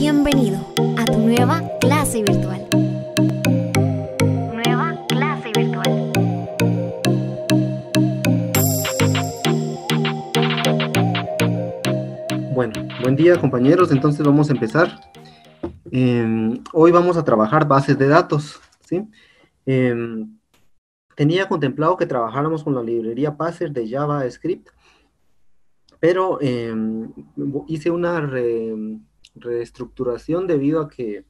Bienvenido a tu nueva clase virtual. Nueva clase virtual. Bueno, buen día compañeros, entonces vamos a empezar. Hoy vamos a trabajar bases de datos, ¿sí? Tenía contemplado que trabajáramos con la librería Parser de JavaScript, pero hice una reestructuración debido a que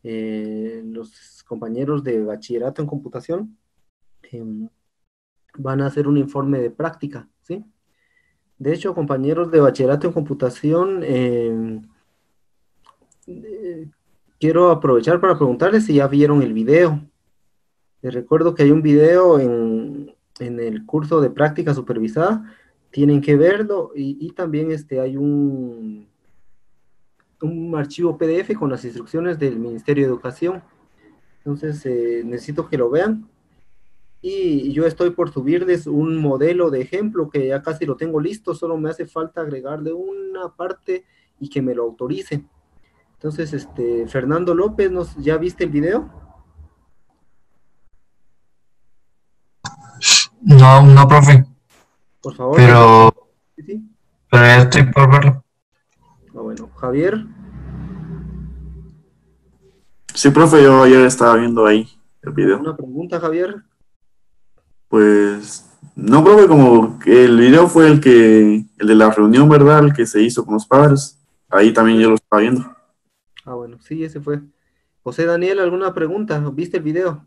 los compañeros de bachillerato en computación van a hacer un informe de práctica, ¿sí? De hecho, compañeros de bachillerato en computación, quiero aprovechar para preguntarles si ya vieron el video. Les recuerdo que hay un video en el curso de práctica supervisada, tienen que verlo, y también hay un archivo PDF con las instrucciones del Ministerio de Educación. Entonces, necesito que lo vean. Y yo estoy por subirles un modelo de ejemplo que ya casi lo tengo listo, solo me hace falta agregarle una parte y que me lo autorice. Entonces, Fernando López, ¿ya viste el video? No, no, profe, Por favor, pero, sí, sí. pero ya estoy por verlo. Bueno, Javier, Sí, profe, yo ayer estaba viendo ahí el video. ¿alguna pregunta, Javier? Pues, no, profe, como que el video fue el de la reunión, ¿verdad? El que se hizo con los padres. Ahí también yo lo estaba viendo. Ah, bueno, sí, ese fue. José Daniel, ¿alguna pregunta? ¿Viste el video?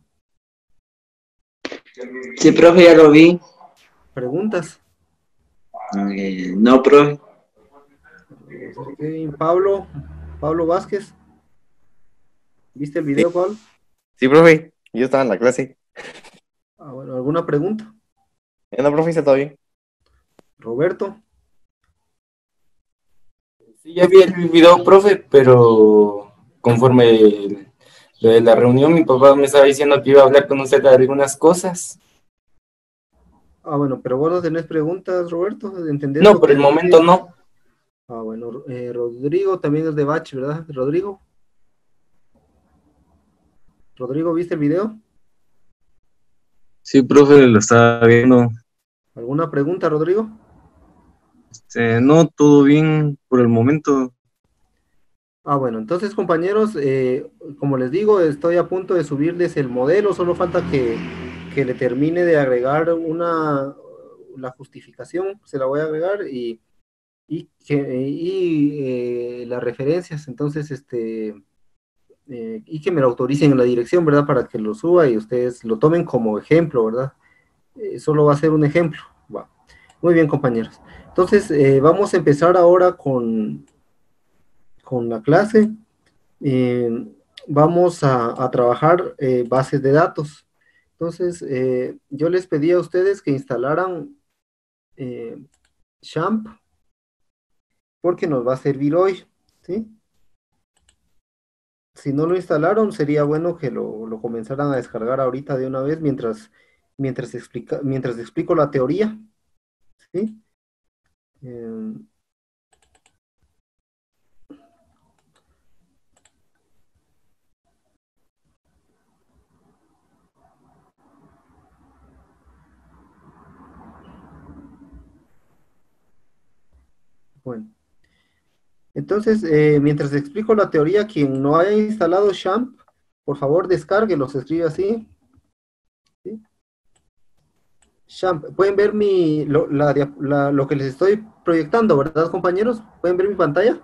Sí, profe, ya lo vi. ¿Preguntas? No, profe. Kevin, Pablo Vázquez, ¿viste el video, Pablo? Sí, profe, yo estaba en la clase. Ah, bueno, ¿alguna pregunta? No, profe, está todo bien. Roberto, Sí, ya vi el video, profe, pero conforme lo de la reunión, mi papá me estaba diciendo que iba a hablar con usted de algunas cosas. ah, bueno, pero vos no tenés preguntas, Roberto, ¿entendés No, lo por que el momento no. Ah, bueno, Rodrigo también es de Bach, ¿verdad? Rodrigo, ¿viste el video? Sí, profe, lo estaba viendo. ¿Alguna pregunta, Rodrigo? No, todo bien por el momento. Ah, bueno, entonces compañeros, como les digo, estoy a punto de subirles el modelo, solo falta que le termine de agregar la justificación, se la voy a agregar y las referencias, entonces, y que me lo autoricen en la dirección, ¿verdad? Para que lo suba y ustedes lo tomen como ejemplo, ¿verdad? Solo va a ser un ejemplo. Va. Muy bien, compañeros. Entonces, vamos a empezar ahora con la clase. Vamos a trabajar bases de datos. Entonces, yo les pedí a ustedes que instalaran XAMPP porque nos va a servir hoy, ¿sí? Si no lo instalaron, sería bueno que lo comenzaran a descargar ahorita de una vez mientras explico la teoría, ¿sí? Eh, bueno. Entonces, mientras explico la teoría, quien no haya instalado XAMPP, por favor descárguelo, se escribe así, ¿sí? XAMPP. Pueden ver lo que les estoy proyectando, ¿verdad, compañeros? ¿Pueden ver mi pantalla?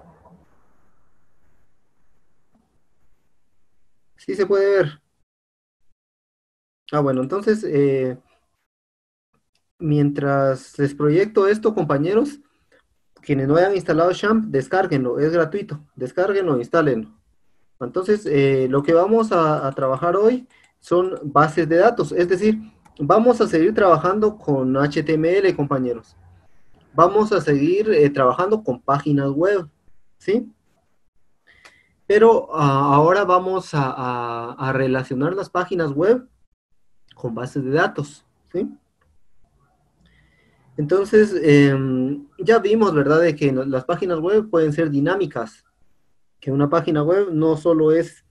Sí se puede ver. Ah, bueno, entonces, mientras les proyecto esto, compañeros, quienes no hayan instalado XAMPP, descárguenlo, es gratuito, descárguenlo, instálenlo. Entonces, lo que vamos a trabajar hoy son bases de datos, es decir, vamos a seguir trabajando con HTML, compañeros. Vamos a seguir trabajando con páginas web, ¿sí? Pero ahora vamos a relacionar las páginas web con bases de datos, ¿sí? Entonces, ya vimos, ¿verdad?, de que las páginas web pueden ser dinámicas, que una página web no solo es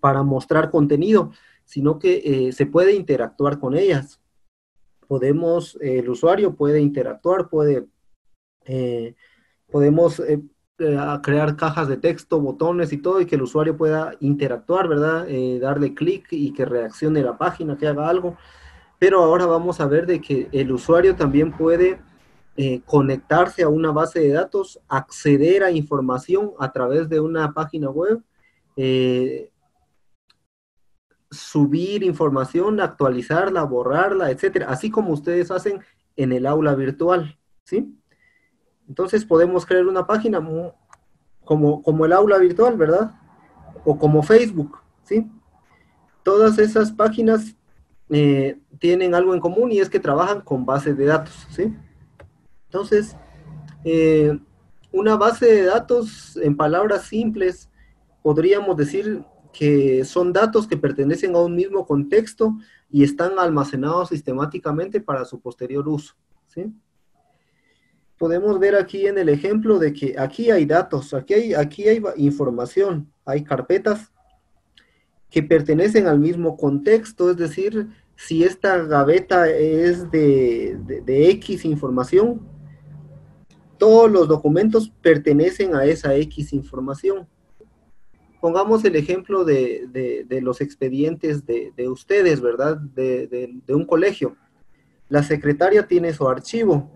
para mostrar contenido, sino que se puede interactuar con ellas. El usuario puede interactuar, podemos crear cajas de texto, botones y todo, y que el usuario pueda interactuar, ¿verdad? Darle clic y que reaccione la página, que haga algo. Pero ahora vamos a ver de que el usuario también puede conectarse a una base de datos, acceder a información a través de una página web, subir información, actualizarla, borrarla, etcétera, así como ustedes hacen en el aula virtual, ¿sí? Entonces podemos crear una página como el aula virtual, ¿verdad? O como Facebook, ¿sí? Todas esas páginas tienen algo en común y es que trabajan con bases de datos, ¿sí? Entonces, una base de datos, en palabras simples, podríamos decir que son datos que pertenecen a un mismo contexto y están almacenados sistemáticamente para su posterior uso, ¿sí? Podemos ver aquí en el ejemplo de que aquí hay datos, aquí hay información, hay carpetas que pertenecen al mismo contexto, es decir, si esta gaveta es de X información, todos los documentos pertenecen a esa X información. Pongamos el ejemplo de los expedientes de ustedes, ¿verdad? De un colegio. La secretaria tiene su archivo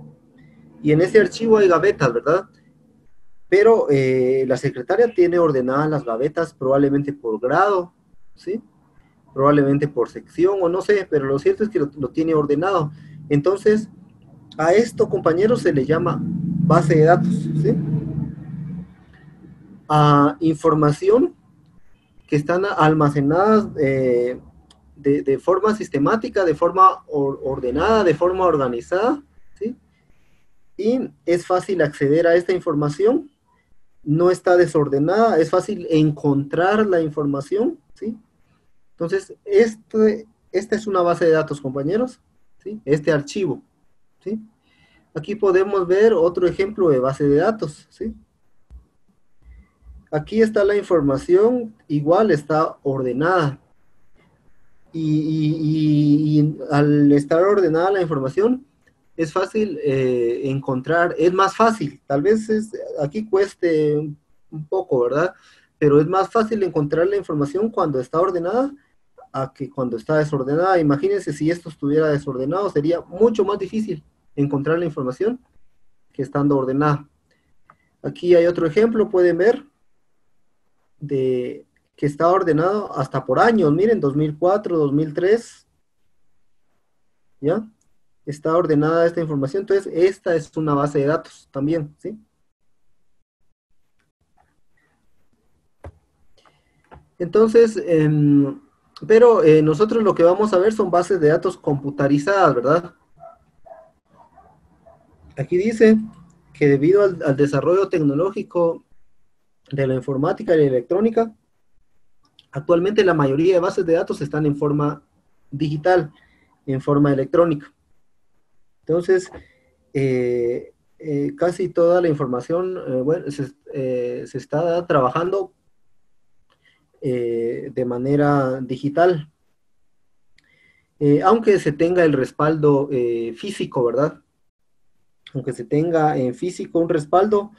y en ese archivo hay gavetas, ¿verdad? Pero la secretaria tiene ordenadas las gavetas probablemente por grado, ¿sí? Probablemente por sección o no sé, pero lo cierto es que lo tiene ordenado. Entonces, a esto, compañeros, se le llama base de datos, ¿sí? A información que están almacenadas de forma sistemática, de forma ordenada, de forma organizada, ¿sí? Y es fácil acceder a esta información, no está desordenada, es fácil encontrar la información, ¿sí? Entonces, esta es una base de datos, compañeros, ¿sí? Este archivo, ¿sí? Aquí podemos ver otro ejemplo de base de datos, ¿sí? Aquí está la información, igual está ordenada. Y al estar ordenada la información, es fácil encontrar, es más fácil, tal vez aquí cueste un poco, ¿verdad? Pero es más fácil encontrar la información cuando está ordenada a que cuando está desordenada. Imagínense si esto estuviera desordenado, sería mucho más difícil encontrar la información que estando ordenada. Aquí hay otro ejemplo, pueden ver, de que está ordenado hasta por años, miren, 2004, 2003, ¿ya? Está ordenada esta información, entonces esta es una base de datos también, ¿sí? Entonces, pero nosotros lo que vamos a ver son bases de datos computarizadas, ¿verdad? Aquí dice que debido al desarrollo tecnológico de la informática y la electrónica, actualmente la mayoría de bases de datos están en forma digital, en forma electrónica. Entonces, casi toda la información, bueno, se está trabajando de manera digital, aunque se tenga el respaldo físico, ¿verdad? Aunque se tenga en físico un respaldo,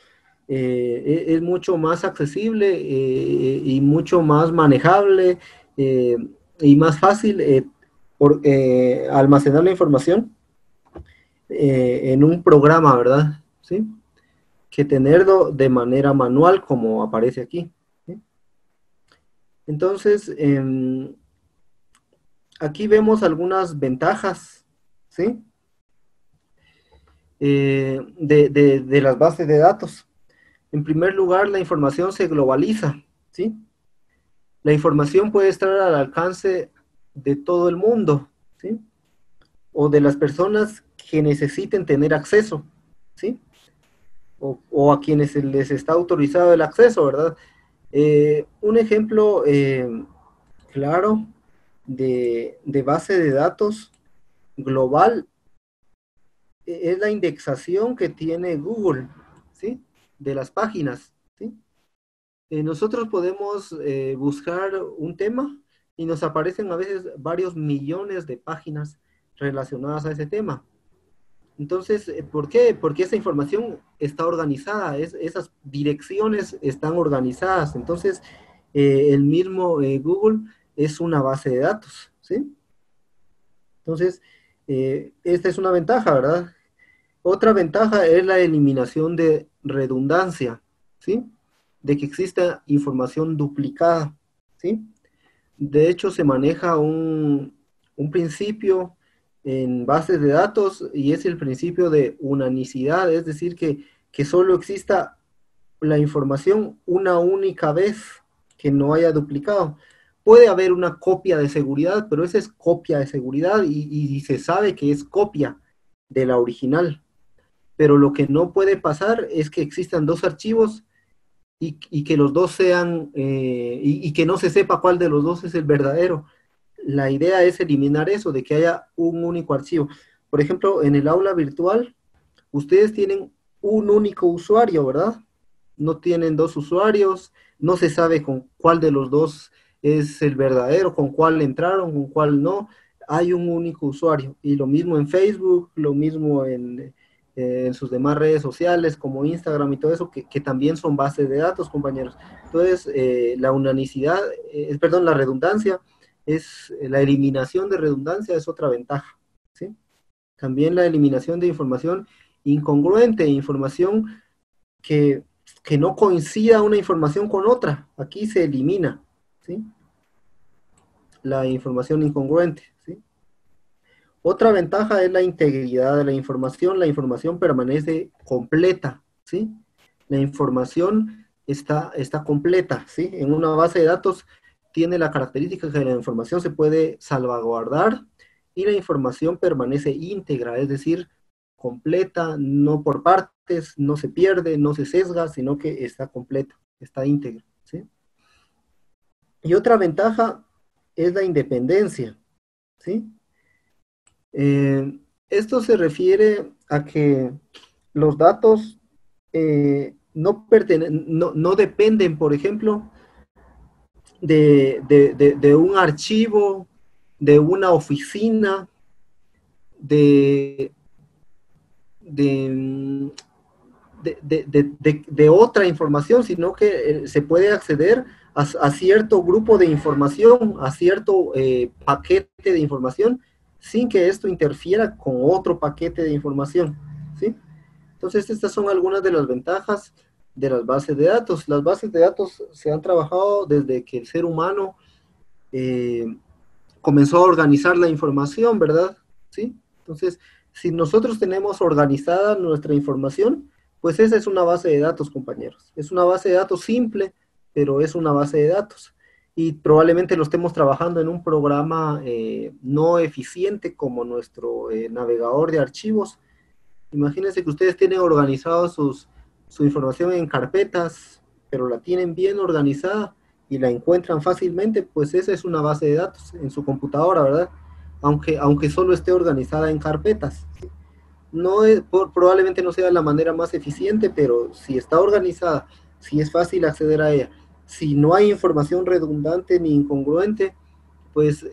es mucho más accesible y mucho más manejable y más fácil almacenar la información en un programa, ¿verdad? ¿Sí? Que tenerlo de manera manual como aparece aquí, ¿sí? Entonces, aquí vemos algunas ventajas, ¿sí? De las bases de datos. En primer lugar, la información se globaliza, ¿sí? La información puede estar al alcance de todo el mundo, ¿sí? O de las personas que necesiten tener acceso, ¿sí? O a quienes les está autorizado el acceso, ¿verdad? Un ejemplo claro de base de datos global es la indexación que tiene Google, ¿sí? De las páginas, ¿sí? Nosotros podemos buscar un tema y nos aparecen a veces varios millones de páginas relacionadas a ese tema. Entonces, ¿por qué? Porque esa información está organizada, esas direcciones están organizadas. Entonces, el mismo Google es una base de datos, ¿sí? Entonces, esta es una ventaja, ¿verdad? Otra ventaja es la eliminación de redundancia, ¿sí? De que exista información duplicada, ¿sí? De hecho, se maneja un principio en bases de datos y es el principio de unanicidad, es decir, que solo exista la información una única vez, que no haya duplicado. Puede haber una copia de seguridad, pero esa es copia de seguridad y se sabe que es copia de la original. Pero lo que no puede pasar es que existan dos archivos y que los dos sean, y que no se sepa cuál de los dos es el verdadero. La idea es eliminar eso, de que haya un único archivo. Por ejemplo, en el aula virtual, ustedes tienen un único usuario, ¿verdad? No tienen dos usuarios, no se sabe con cuál de los dos es el verdadero, con cuál entraron, con cuál no. Hay un único usuario. Y lo mismo en Facebook, lo mismo en sus demás redes sociales como Instagram y todo eso, que también son bases de datos, compañeros. Entonces, la unanicidad, perdón, la redundancia, la eliminación de redundancia es otra ventaja, ¿sí? También la eliminación de información incongruente, información que no coincida una información con otra, aquí se elimina, ¿sí? La información incongruente, ¿sí? Otra ventaja es la integridad de la información permanece completa, ¿sí? La información está completa, ¿sí? En una base de datos tiene la característica que la información se puede salvaguardar y la información permanece íntegra, es decir, completa, no por partes, no se pierde, no se sesga, sino que está completa, está íntegra, ¿sí? Y otra ventaja es la independencia, ¿sí? Esto se refiere a que los datos no dependen, por ejemplo, de un archivo, de una oficina, de otra información, sino que se puede acceder a cierto grupo de información, a cierto paquete de información, sin que esto interfiera con otro paquete de información, ¿sí? Entonces, estas son algunas de las ventajas de las bases de datos. Las bases de datos se han trabajado desde que el ser humano comenzó a organizar la información, ¿verdad? ¿Sí? Entonces, si nosotros tenemos organizada nuestra información, pues esa es una base de datos, compañeros. Es una base de datos simple, pero es una base de datos. Y probablemente lo estemos trabajando en un programa no eficiente como nuestro navegador de archivos. Imagínense que ustedes tienen organizado su información en carpetas, pero la tienen bien organizada y la encuentran fácilmente, pues esa es una base de datos en su computadora, ¿verdad? Aunque solo esté organizada en carpetas, ¿sí? No es, probablemente no sea la manera más eficiente, pero si está organizada, si es fácil acceder a ella, si no hay información redundante ni incongruente, pues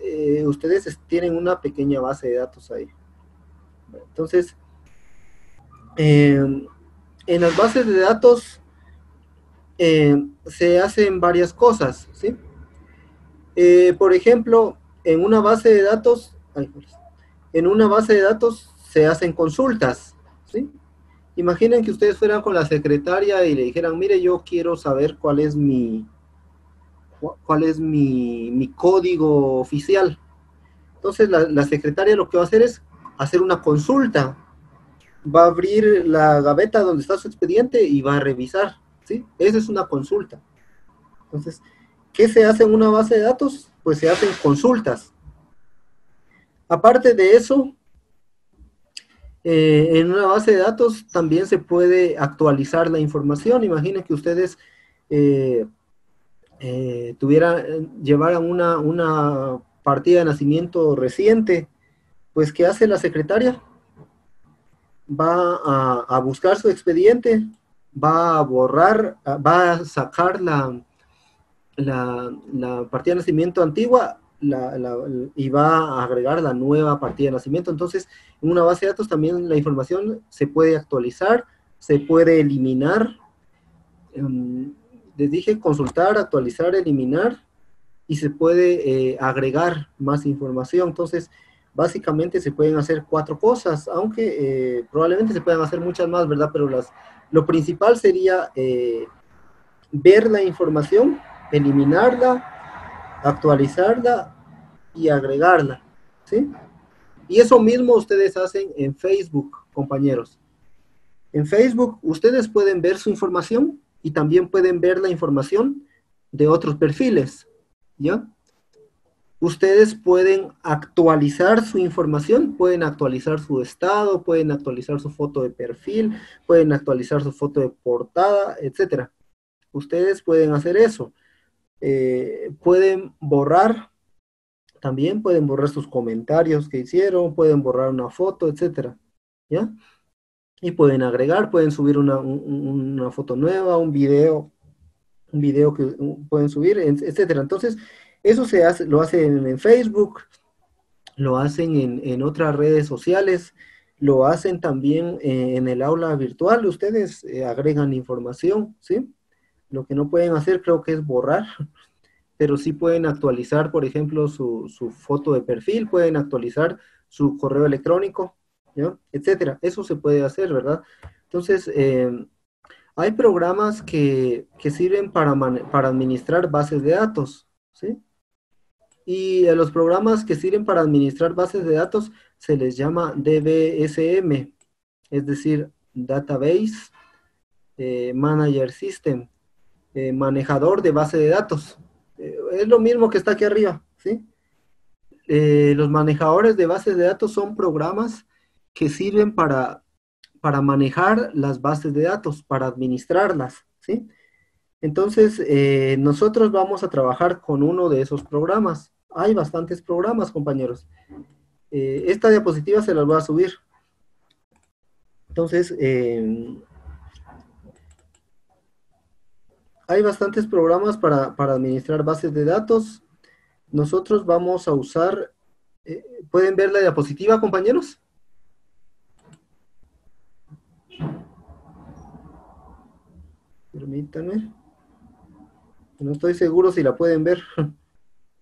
ustedes tienen una pequeña base de datos ahí. Entonces, en las bases de datos se hacen varias cosas, ¿sí? Por ejemplo, en una base de datos, se hacen consultas, ¿sí? Imaginen que ustedes fueran con la secretaria y le dijeran, mire, yo quiero saber cuál es mi código oficial. Entonces la secretaria lo que va a hacer es hacer una consulta. Va a abrir la gaveta donde está su expediente y va a revisar, ¿sí? Esa es una consulta. Entonces, ¿qué se hace en una base de datos? Pues se hacen consultas. Aparte de eso, en una base de datos también se puede actualizar la información. Imaginen que ustedes llevaran una partida de nacimiento reciente. Pues, ¿qué hace la secretaria? Va a buscar su expediente, va a borrar, va a sacar la partida de nacimiento antigua y va a agregar la nueva partida de nacimiento. Entonces, en una base de datos también la información se puede actualizar, se puede eliminar. Les dije consultar, actualizar, eliminar, y se puede agregar más información. Entonces, básicamente se pueden hacer 4 cosas, aunque probablemente se puedan hacer muchas más, ¿verdad? Pero lo principal sería ver la información, eliminarla, actualizarla y agregarla, ¿sí? Y eso mismo ustedes hacen en Facebook, compañeros. En Facebook ustedes pueden ver su información y también pueden ver la información de otros perfiles, ¿ya? Ustedes pueden actualizar su información, pueden actualizar su estado, pueden actualizar su foto de perfil, pueden actualizar su foto de portada, etcétera. Ustedes pueden hacer eso. Pueden borrar, también pueden borrar sus comentarios que hicieron, pueden borrar una foto, etcétera, ¿ya? Y pueden agregar, pueden subir una foto nueva, un video que pueden subir, etcétera. Entonces, eso lo hacen en Facebook, lo hacen en otras redes sociales, lo hacen también en el aula virtual. Ustedes agregan información, ¿sí? Lo que no pueden hacer creo que es borrar, pero sí pueden actualizar, por ejemplo, su foto de perfil, pueden actualizar su correo electrónico, ¿ya? Etcétera. Eso se puede hacer, ¿verdad? Entonces, hay programas que sirven para administrar bases de datos, ¿sí? Y a los programas que sirven para administrar bases de datos se les llama DBSM, es decir, Database Manager System, manejador de base de datos. Es lo mismo que está aquí arriba, ¿sí? Los manejadores de bases de datos son programas que sirven para manejar las bases de datos, para administrarlas, ¿sí? Entonces, nosotros vamos a trabajar con uno de esos programas. Hay bastantes programas, compañeros. Esta diapositiva se las voy a subir. Entonces, hay bastantes programas para administrar bases de datos. Nosotros vamos a usar... ¿pueden ver la diapositiva, compañeros? Permítanme. No estoy seguro si la pueden ver.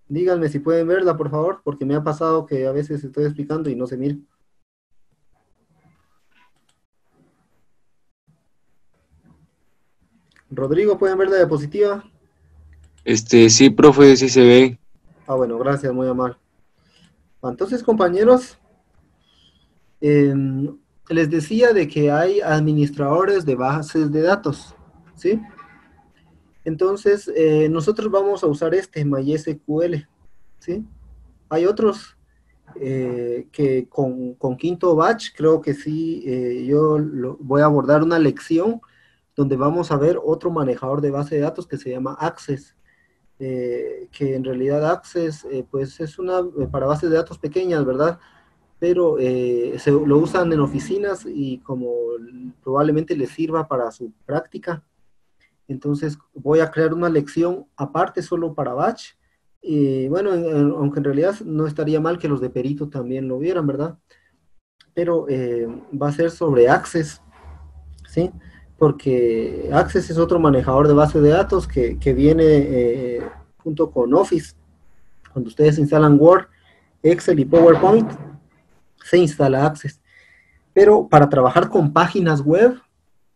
Díganme si pueden verla, por favor, porque me ha pasado que a veces estoy explicando y no se mira. Rodrigo, ¿pueden ver la diapositiva? Sí, profe, sí se ve. Ah, bueno, gracias, muy amable. Entonces, compañeros, les decía de que hay administradores de bases de datos, ¿sí? Entonces, nosotros vamos a usar MySQL, ¿sí? Hay otros que con quinto batch, creo que sí, yo voy a abordar una lección donde vamos a ver otro manejador de base de datos que se llama Access, que en realidad Access, pues es para bases de datos pequeñas, ¿verdad? Pero lo usan en oficinas y como probablemente les sirva para su práctica. Entonces voy a crear una lección aparte solo para batch. Y bueno, aunque en realidad no estaría mal que los de perito también lo vieran, ¿verdad? Pero va a ser sobre Access, ¿sí? Porque Access es otro manejador de base de datos que viene junto con Office. Cuando ustedes instalan Word, Excel y PowerPoint, se instala Access. Pero para trabajar con páginas web,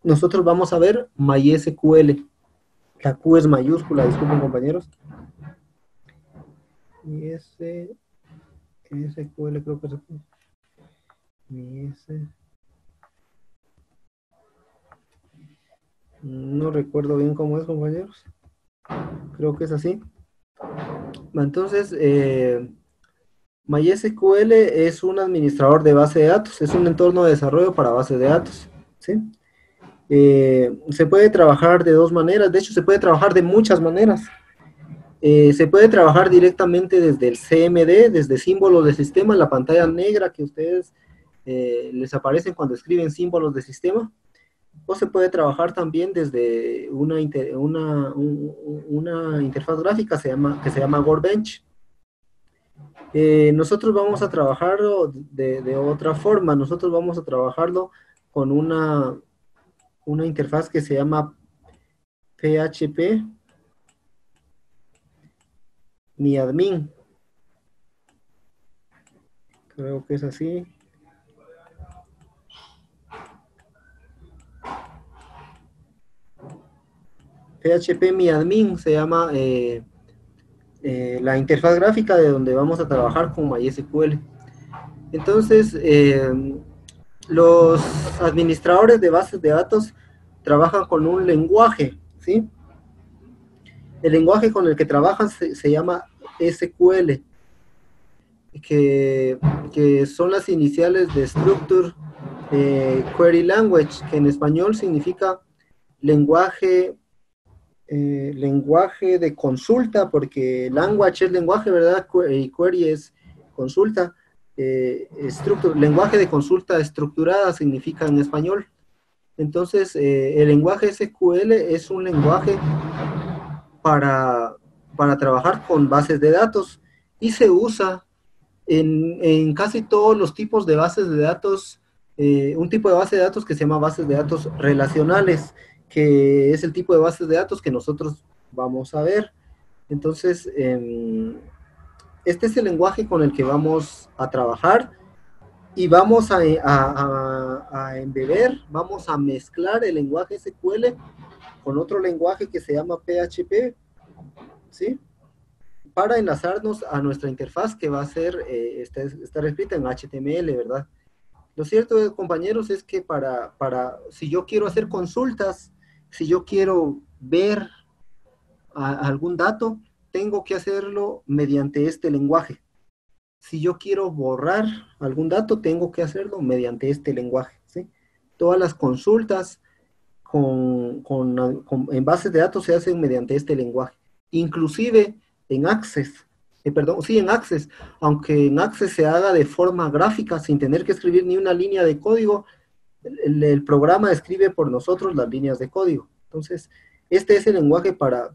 nosotros vamos a ver MySQL. La Q es mayúscula, disculpen, compañeros. MySQL creo que es. No recuerdo bien cómo es, compañeros. Creo que es así. Entonces, MySQL es un administrador de base de datos, es un entorno de desarrollo para base de datos, ¿sí? Se puede trabajar de 2 maneras, de hecho se puede trabajar de muchas maneras. Se puede trabajar directamente desde el CMD, desde símbolos de sistema, la pantalla negra que ustedes les aparecen cuando escriben símbolos de sistema. o se puede trabajar también desde una interfaz gráfica que se llama Workbench. Nosotros vamos a trabajarlo de otra forma. Nosotros vamos a trabajarlo con una interfaz que se llama PHP MyAdmin. Creo que es así. PHP MyAdmin se llama la interfaz gráfica de donde vamos a trabajar con MySQL. Entonces, los administradores de bases de datos trabajan con un lenguaje, ¿sí? El lenguaje con el que trabajan se llama SQL, que son las iniciales de Structure Query Language, que en español significa lenguaje de consulta, porque language es lenguaje, ¿verdad? Y query es consulta. Lenguaje de consulta estructurada significa en español. Entonces, el lenguaje SQL es un lenguaje para trabajar con bases de datos y se usa en casi todos los tipos de bases de datos. Un tipo de base de datos que se llama bases de datos relacionales, que es el tipo de bases de datos que nosotros vamos a ver. Entonces, este es el lenguaje con el que vamos a trabajar y vamos a embeber, vamos a mezclar el lenguaje SQL con otro lenguaje que se llama PHP, ¿sí? Para enlazarnos a nuestra interfaz que va a ser, estar escrita en HTML, ¿verdad? Lo cierto, compañeros, es que si yo quiero hacer consultas, si yo quiero ver algún dato, tengo que hacerlo mediante este lenguaje. Si yo quiero borrar algún dato, tengo que hacerlo mediante este lenguaje, ¿sí? Todas las consultas en bases de datos se hacen mediante este lenguaje. Inclusive en Access, en Access, aunque en Access se haga de forma gráfica, sin tener que escribir ni una línea de código, el programa escribe por nosotros las líneas de código. Entonces, este es el lenguaje para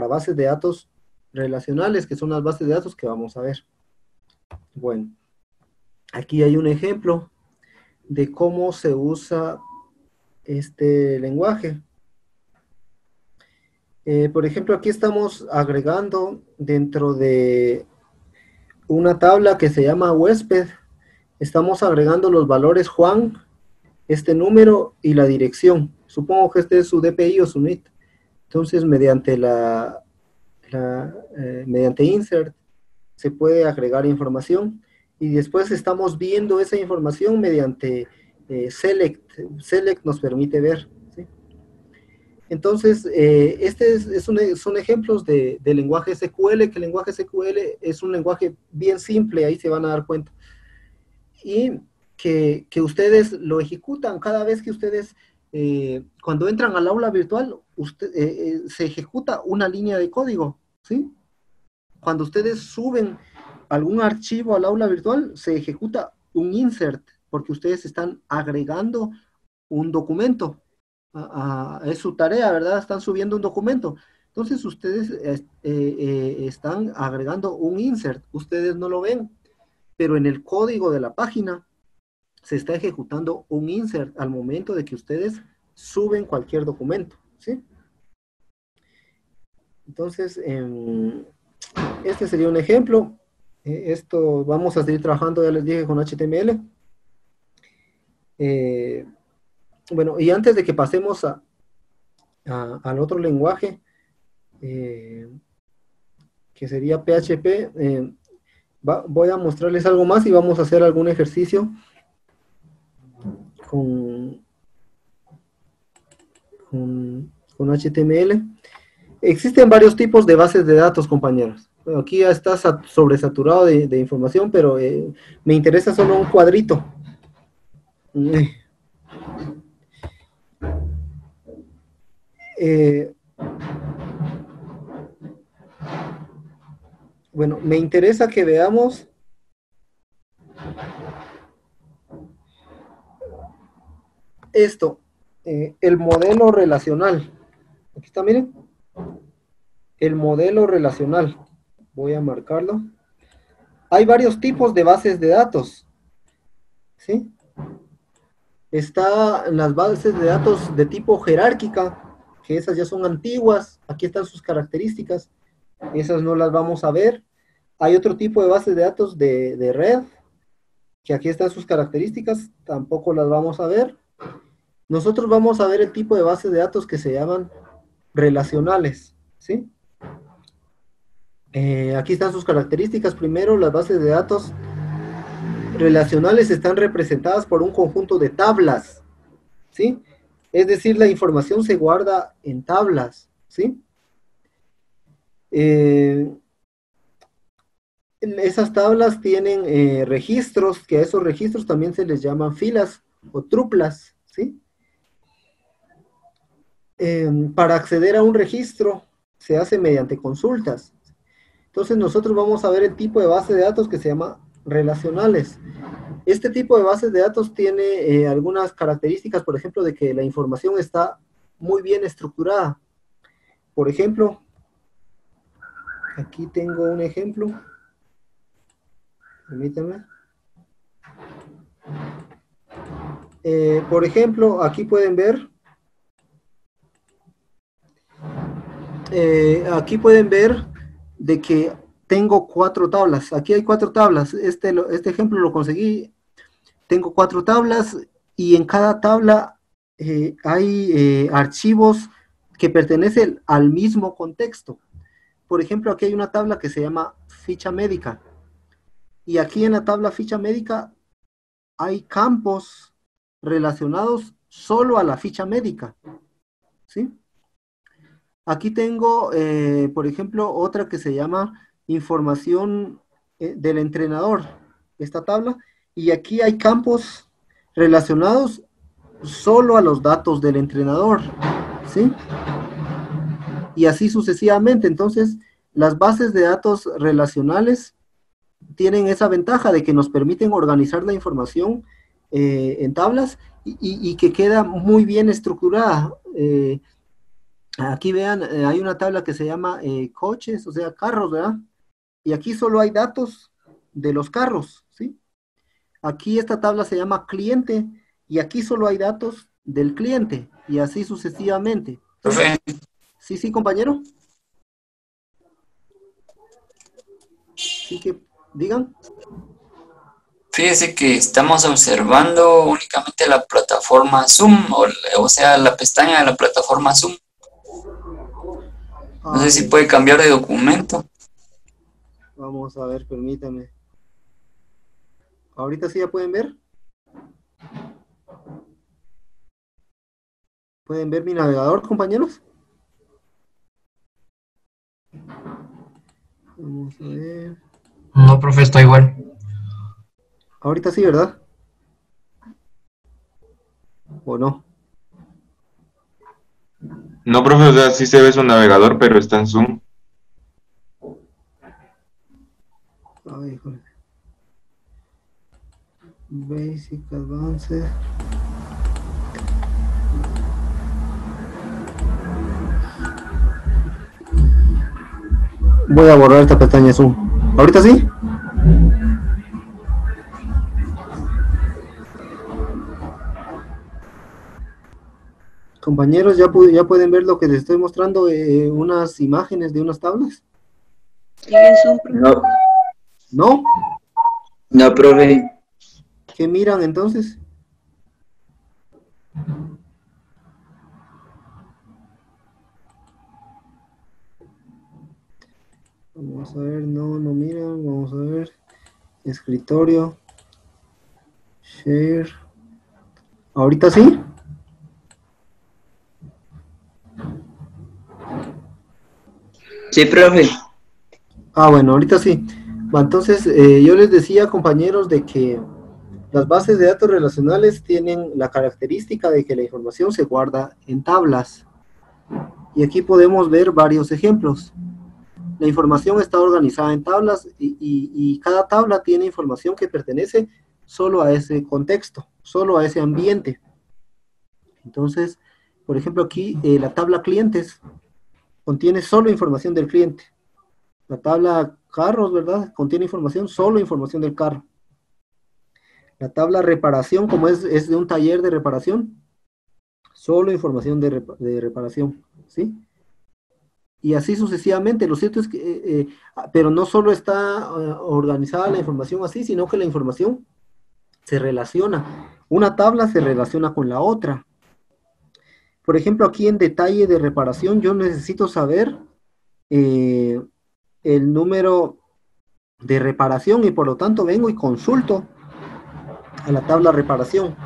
bases de datos relacionales, que son las bases de datos que vamos a ver. Bueno, aquí hay un ejemplo de cómo se usa este lenguaje. Por ejemplo, aquí estamos agregando dentro de una tabla que se llama huésped, estamos agregando los valores Juan, este número y la dirección. Supongo que este es su DPI o su NIT. Entonces, mediante mediante insert se puede agregar información y después estamos viendo esa información mediante select. Select nos permite ver, ¿sí? Entonces, son ejemplos de lenguaje SQL, que el lenguaje SQL es un lenguaje bien simple, ahí se van a dar cuenta. Y que ustedes lo ejecutan cada vez que ustedes, cuando entran al aula virtual, se ejecuta una línea de código, ¿sí? Cuando ustedes suben algún archivo al aula virtual, se ejecuta un insert, porque ustedes están agregando un documento. Es su tarea, ¿verdad? Están subiendo un documento. Entonces ustedes están agregando un insert. Ustedes no lo ven, pero en el código de la página se está ejecutando un insert al momento de que ustedes suben cualquier documento, ¿sí? Entonces, este sería un ejemplo. Esto vamos a seguir trabajando, ya les dije, con HTML. Bueno, y antes de que pasemos al otro lenguaje, que sería PHP, voy a mostrarles algo más y vamos a hacer algún ejercicio con HTML. Existen varios tipos de bases de datos, compañeros. Bueno, aquí ya está sobresaturado de información, pero me interesa solo un cuadrito. Bueno, me interesa que veamos esto. El modelo relacional. Aquí está, miren. El modelo relacional. Voy a marcarlo. Hay varios tipos de bases de datos. ¿Sí? Están las bases de datos de tipo jerárquica, que esas ya son antiguas. Aquí están sus características. Esas no las vamos a ver. Hay otro tipo de bases de datos de red, que aquí están sus características. Tampoco las vamos a ver. Nosotros vamos a ver el tipo de bases de datos que se llaman relacionales. ¿Sí? Aquí están sus características. Primero, las bases de datos relacionales están representadas por un conjunto de tablas, ¿sí? Es decir, la información se guarda en tablas, ¿sí? Esas tablas tienen registros, que a esos registros también se les llaman filas o truplas, ¿sí? Para acceder a un registro se hace mediante consultas. Entonces nosotros vamos a ver el tipo de base de datos que se llama relacionales. Este tipo de bases de datos tiene algunas características, por ejemplo, de que la información está muy bien estructurada. Por ejemplo, aquí tengo un ejemplo. Permítanme. Por ejemplo, aquí pueden ver. De que tengo 4 tablas. Aquí hay 4 tablas. Este ejemplo lo conseguí. Tengo 4 tablas y en cada tabla hay archivos que pertenecen al mismo contexto. Por ejemplo, aquí hay una tabla que se llama ficha médica. Y aquí en la tabla ficha médica hay campos relacionados solo a la ficha médica. ¿Sí? Aquí tengo, por ejemplo, otra que se llama información del entrenador, esta tabla, y aquí hay campos relacionados solo a los datos del entrenador, ¿sí? Y así sucesivamente. Entonces, las bases de datos relacionales tienen esa ventaja de que nos permiten organizar la información en tablas y que queda muy bien estructurada. Aquí vean, hay una tabla que se llama coches, o sea, carros, ¿verdad? Y aquí solo hay datos de los carros, ¿sí? Aquí esta tabla se llama cliente, y aquí solo hay datos del cliente, y así sucesivamente. Profe, Sí, compañero. Sí que, digan. fíjese que estamos observando únicamente la plataforma Zoom, o sea, la pestaña de la plataforma Zoom. No sé si puede cambiar de documento. Vamos a ver, permítame. ¿Ahorita sí ya pueden ver? ¿Pueden ver mi navegador, compañeros? Vamos a ver. No, profe, está igual. Ahorita sí, ¿verdad? ¿O no? No, profe, o sea, sí se ve su navegador, pero está en Zoom. Ay, híjole. Basic Advanced. Voy a borrar esta pestaña Zoom. ¿Ahorita sí? Compañeros, ¿ya pueden ver lo que les estoy mostrando? Unas imágenes de unas tablas. No, ¿No? no, profe. ¿Qué miran entonces? Vamos a ver, no miran, vamos a ver. Escritorio. Share. ¿Ahorita sí? Sí, profe. Bueno, ahorita sí. Entonces, yo les decía, compañeros, de que las bases de datos relacionales tienen la característica de que la información se guarda en tablas. Y aquí podemos ver varios ejemplos. La información está organizada en tablas y cada tabla tiene información que pertenece solo a ese contexto, solo a ese ambiente. Entonces, por ejemplo, aquí la tabla clientes contiene solo información del cliente. La tabla carros, ¿verdad? Contiene información, solo información del carro. La tabla reparación, como es de un taller de reparación, solo información de reparación, ¿sí? Y así sucesivamente. Lo cierto es que, pero no solo está organizada la información así, sino que la información se relaciona. Una tabla se relaciona con la otra. Por ejemplo, aquí en detalle de reparación, yo necesito saber el número de reparación y por lo tanto vengo y consulto a la tabla reparación.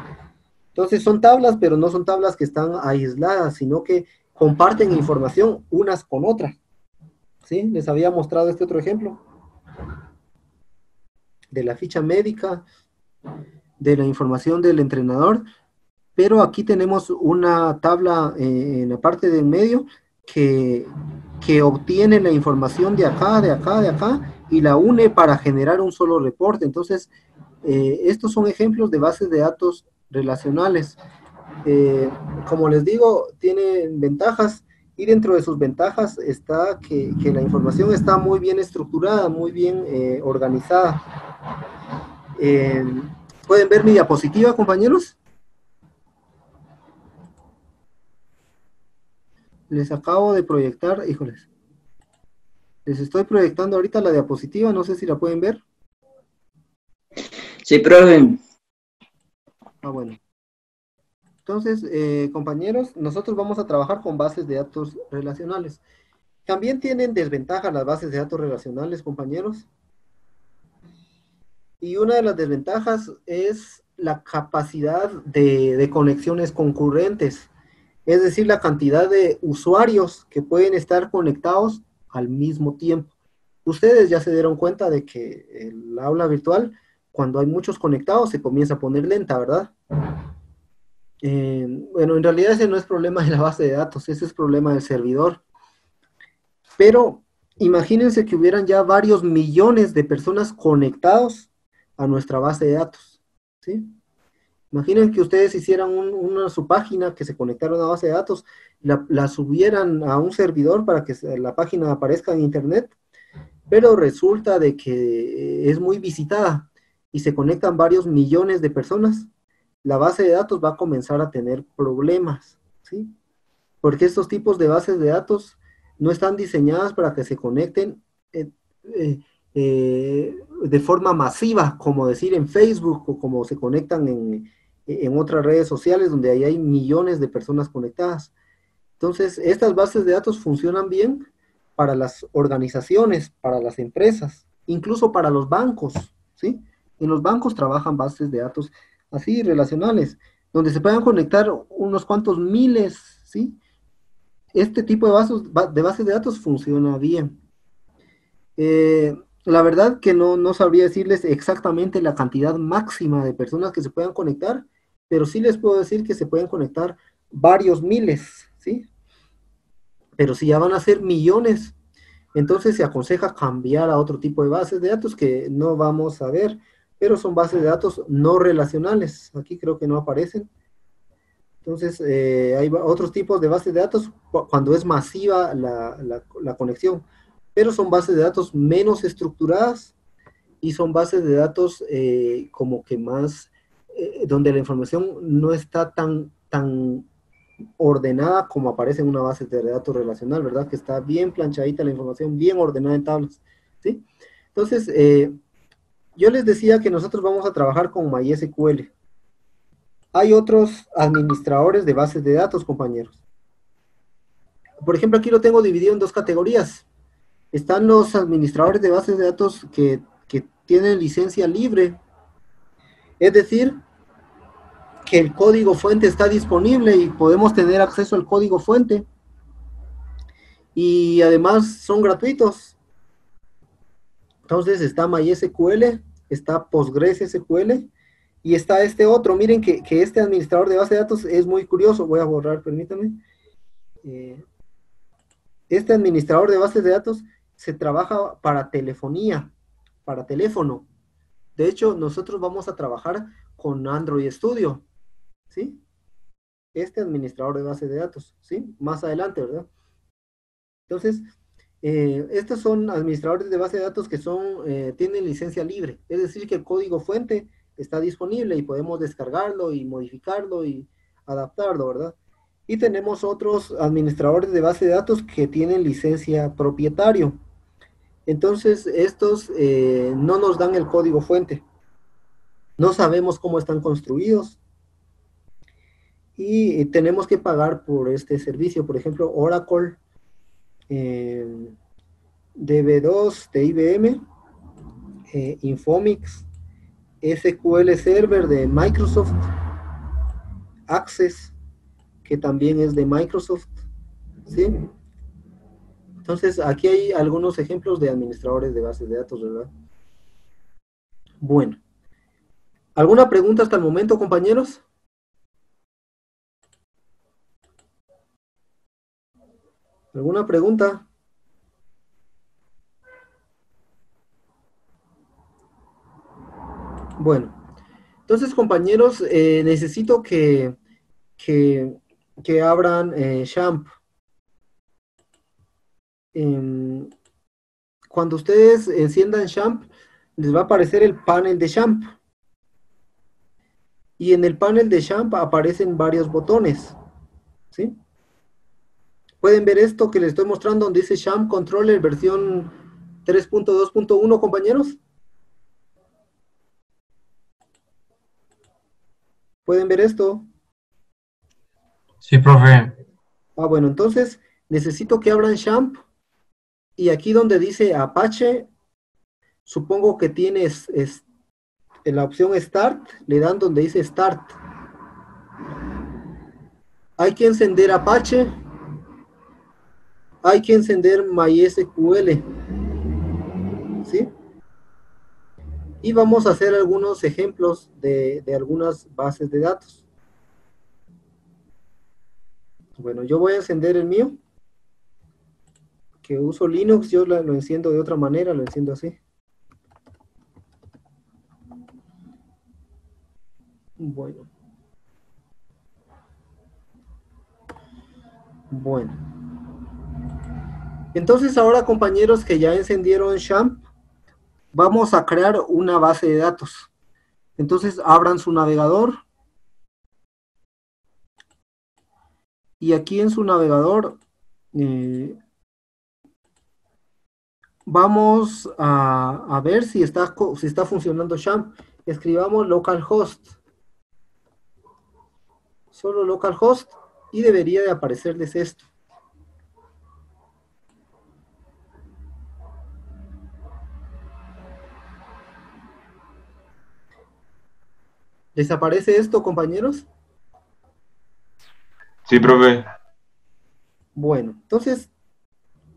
Entonces son tablas, pero no son tablas que están aisladas, sino que comparten información unas con otras. ¿Sí? Les había mostrado este otro ejemplo de la ficha médica, de la información del entrenador, pero aquí tenemos una tabla en la parte del medio que obtiene la información de acá, de acá, de acá, y la une para generar un solo reporte. Entonces, estos son ejemplos de bases de datos relacionales. Como les digo, tienen ventajas, y dentro de sus ventajas está que la información está muy bien estructurada, muy bien organizada. ¿Pueden ver mi diapositiva, compañeros? Les acabo de proyectar, híjoles. Les estoy proyectando ahorita la diapositiva, no sé si la pueden ver. Sí, profe. Ah, bueno. Entonces, compañeros, nosotros vamos a trabajar con bases de datos relacionales. También tienen desventajas las bases de datos relacionales, compañeros. Y una de las desventajas es la capacidad de conexiones concurrentes. Es decir, la cantidad de usuarios que pueden estar conectados al mismo tiempo. Ustedes ya se dieron cuenta de que el aula virtual, cuando hay muchos conectados, se comienza a poner lenta, ¿verdad? Bueno, en realidad ese no es problema de la base de datos, ese es problema del servidor. Pero imagínense que hubieran ya varios millones de personas conectados a nuestra base de datos, ¿sí? Imaginen que ustedes hicieran su página, que se conectara a una base de datos, la subieran a un servidor para que la página aparezca en internet, pero resulta de que es muy visitada y se conectan varios millones de personas. La base de datos va a comenzar a tener problemas, ¿sí? Porque estos tipos de bases de datos no están diseñadas para que se conecten de forma masiva, como decir en Facebook o como se conectan en otras redes sociales donde ahí hay millones de personas conectadas. Entonces, estas bases de datos funcionan bien para las organizaciones, para las empresas, incluso para los bancos, ¿sí? En los bancos trabajan bases de datos así relacionales, donde se puedan conectar unos cuantos miles, ¿sí? Este tipo de bases de datos funciona bien. La verdad que no sabría decirles exactamente la cantidad máxima de personas que se puedan conectar, pero sí les puedo decir que se pueden conectar varios miles, ¿sí? Pero si ya van a ser millones, entonces se aconseja cambiar a otro tipo de bases de datos que no vamos a ver, pero son bases de datos no relacionales. Aquí creo que no aparecen. Entonces, hay otros tipos de bases de datos cuando es masiva la conexión, pero son bases de datos menos estructuradas y son bases de datos como que más, donde la información no está tan ordenada como aparece en una base de datos relacional, ¿verdad? Que está bien planchadita la información, bien ordenada en tablas, ¿sí? Entonces, yo les decía que nosotros vamos a trabajar con MySQL. Hay otros administradores de bases de datos, compañeros. Por ejemplo, aquí lo tengo dividido en dos categorías. Están los administradores de bases de datos que tienen licencia libre. Es decir, que el código fuente está disponible y podemos tener acceso al código fuente. Y además son gratuitos. Entonces está MySQL, está PostgreSQL, y está este otro. Miren que este administrador de base de datos es muy curioso. Voy a borrar, permítanme. Este administrador de bases de datos se trabaja para telefonía, para teléfono. De hecho, nosotros vamos a trabajar con Android Studio, ¿sí? este administrador de base de datos, ¿sí? Más adelante, ¿verdad? Entonces, estos son administradores de base de datos que tienen licencia libre, es decir, que el código fuente está disponible y podemos descargarlo y modificarlo y adaptarlo, ¿verdad? Y tenemos otros administradores de base de datos que tienen licencia propietario. Entonces, estos no nos dan el código fuente. No sabemos cómo están construidos. Y tenemos que pagar por este servicio. Por ejemplo, Oracle, DB2 de IBM, Infomix, SQL Server de Microsoft, Access, que también es de Microsoft, ¿sí? Entonces, aquí hay algunos ejemplos de administradores de bases de datos, ¿verdad? Bueno. ¿Alguna pregunta hasta el momento, compañeros? ¿Alguna pregunta? Bueno. Entonces, compañeros, necesito que abran Champ. Cuando ustedes enciendan Champ, les va a aparecer el panel de Champ. Y en el panel de Champ aparecen varios botones, ¿sí? Pueden ver esto que les estoy mostrando donde dice Champ Controller versión 3.2.1, compañeros. ¿Pueden ver esto? Sí, profe. Bueno, entonces necesito que abran Champ y aquí donde dice Apache, supongo que tienes en la opción Start, le dan donde dice Start. Hay que encender Apache, hay que encender MySQL, ¿sí? Y vamos a hacer algunos ejemplos de algunas bases de datos. Bueno, yo voy a encender el mío, que uso Linux, yo lo enciendo de otra manera, lo enciendo así. Bueno. Entonces ahora, compañeros que ya encendieron Champ, vamos a crear una base de datos. Entonces abran su navegador. Y aquí en su navegador vamos a ver si está funcionando Champ. Escribamos localhost. Solo localhost y debería de aparecerles esto. ¿Les aparece esto, compañeros? Sí, profe. Bueno, entonces,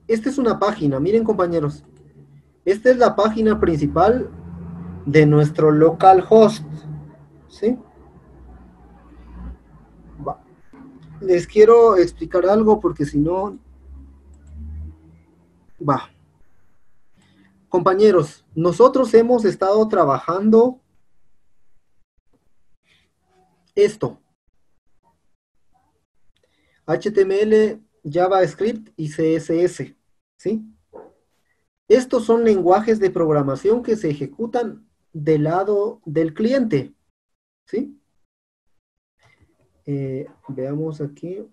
esta es una página, miren, compañeros. Esta es la página principal de nuestro localhost, ¿sí? Les quiero explicar algo porque si no... Compañeros, nosotros hemos estado trabajando esto. HTML, JavaScript y CSS, ¿sí? Estos son lenguajes de programación que se ejecutan del lado del cliente, ¿sí? Veamos aquí.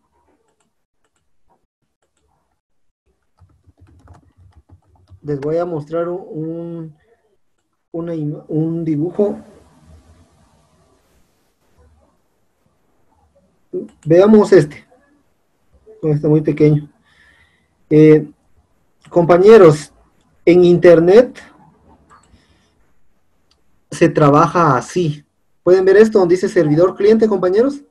Les voy a mostrar un dibujo. Veamos este. Está muy pequeño. Compañeros, en Internet se trabaja así. ¿Pueden ver esto donde dice servidor cliente, compañeros?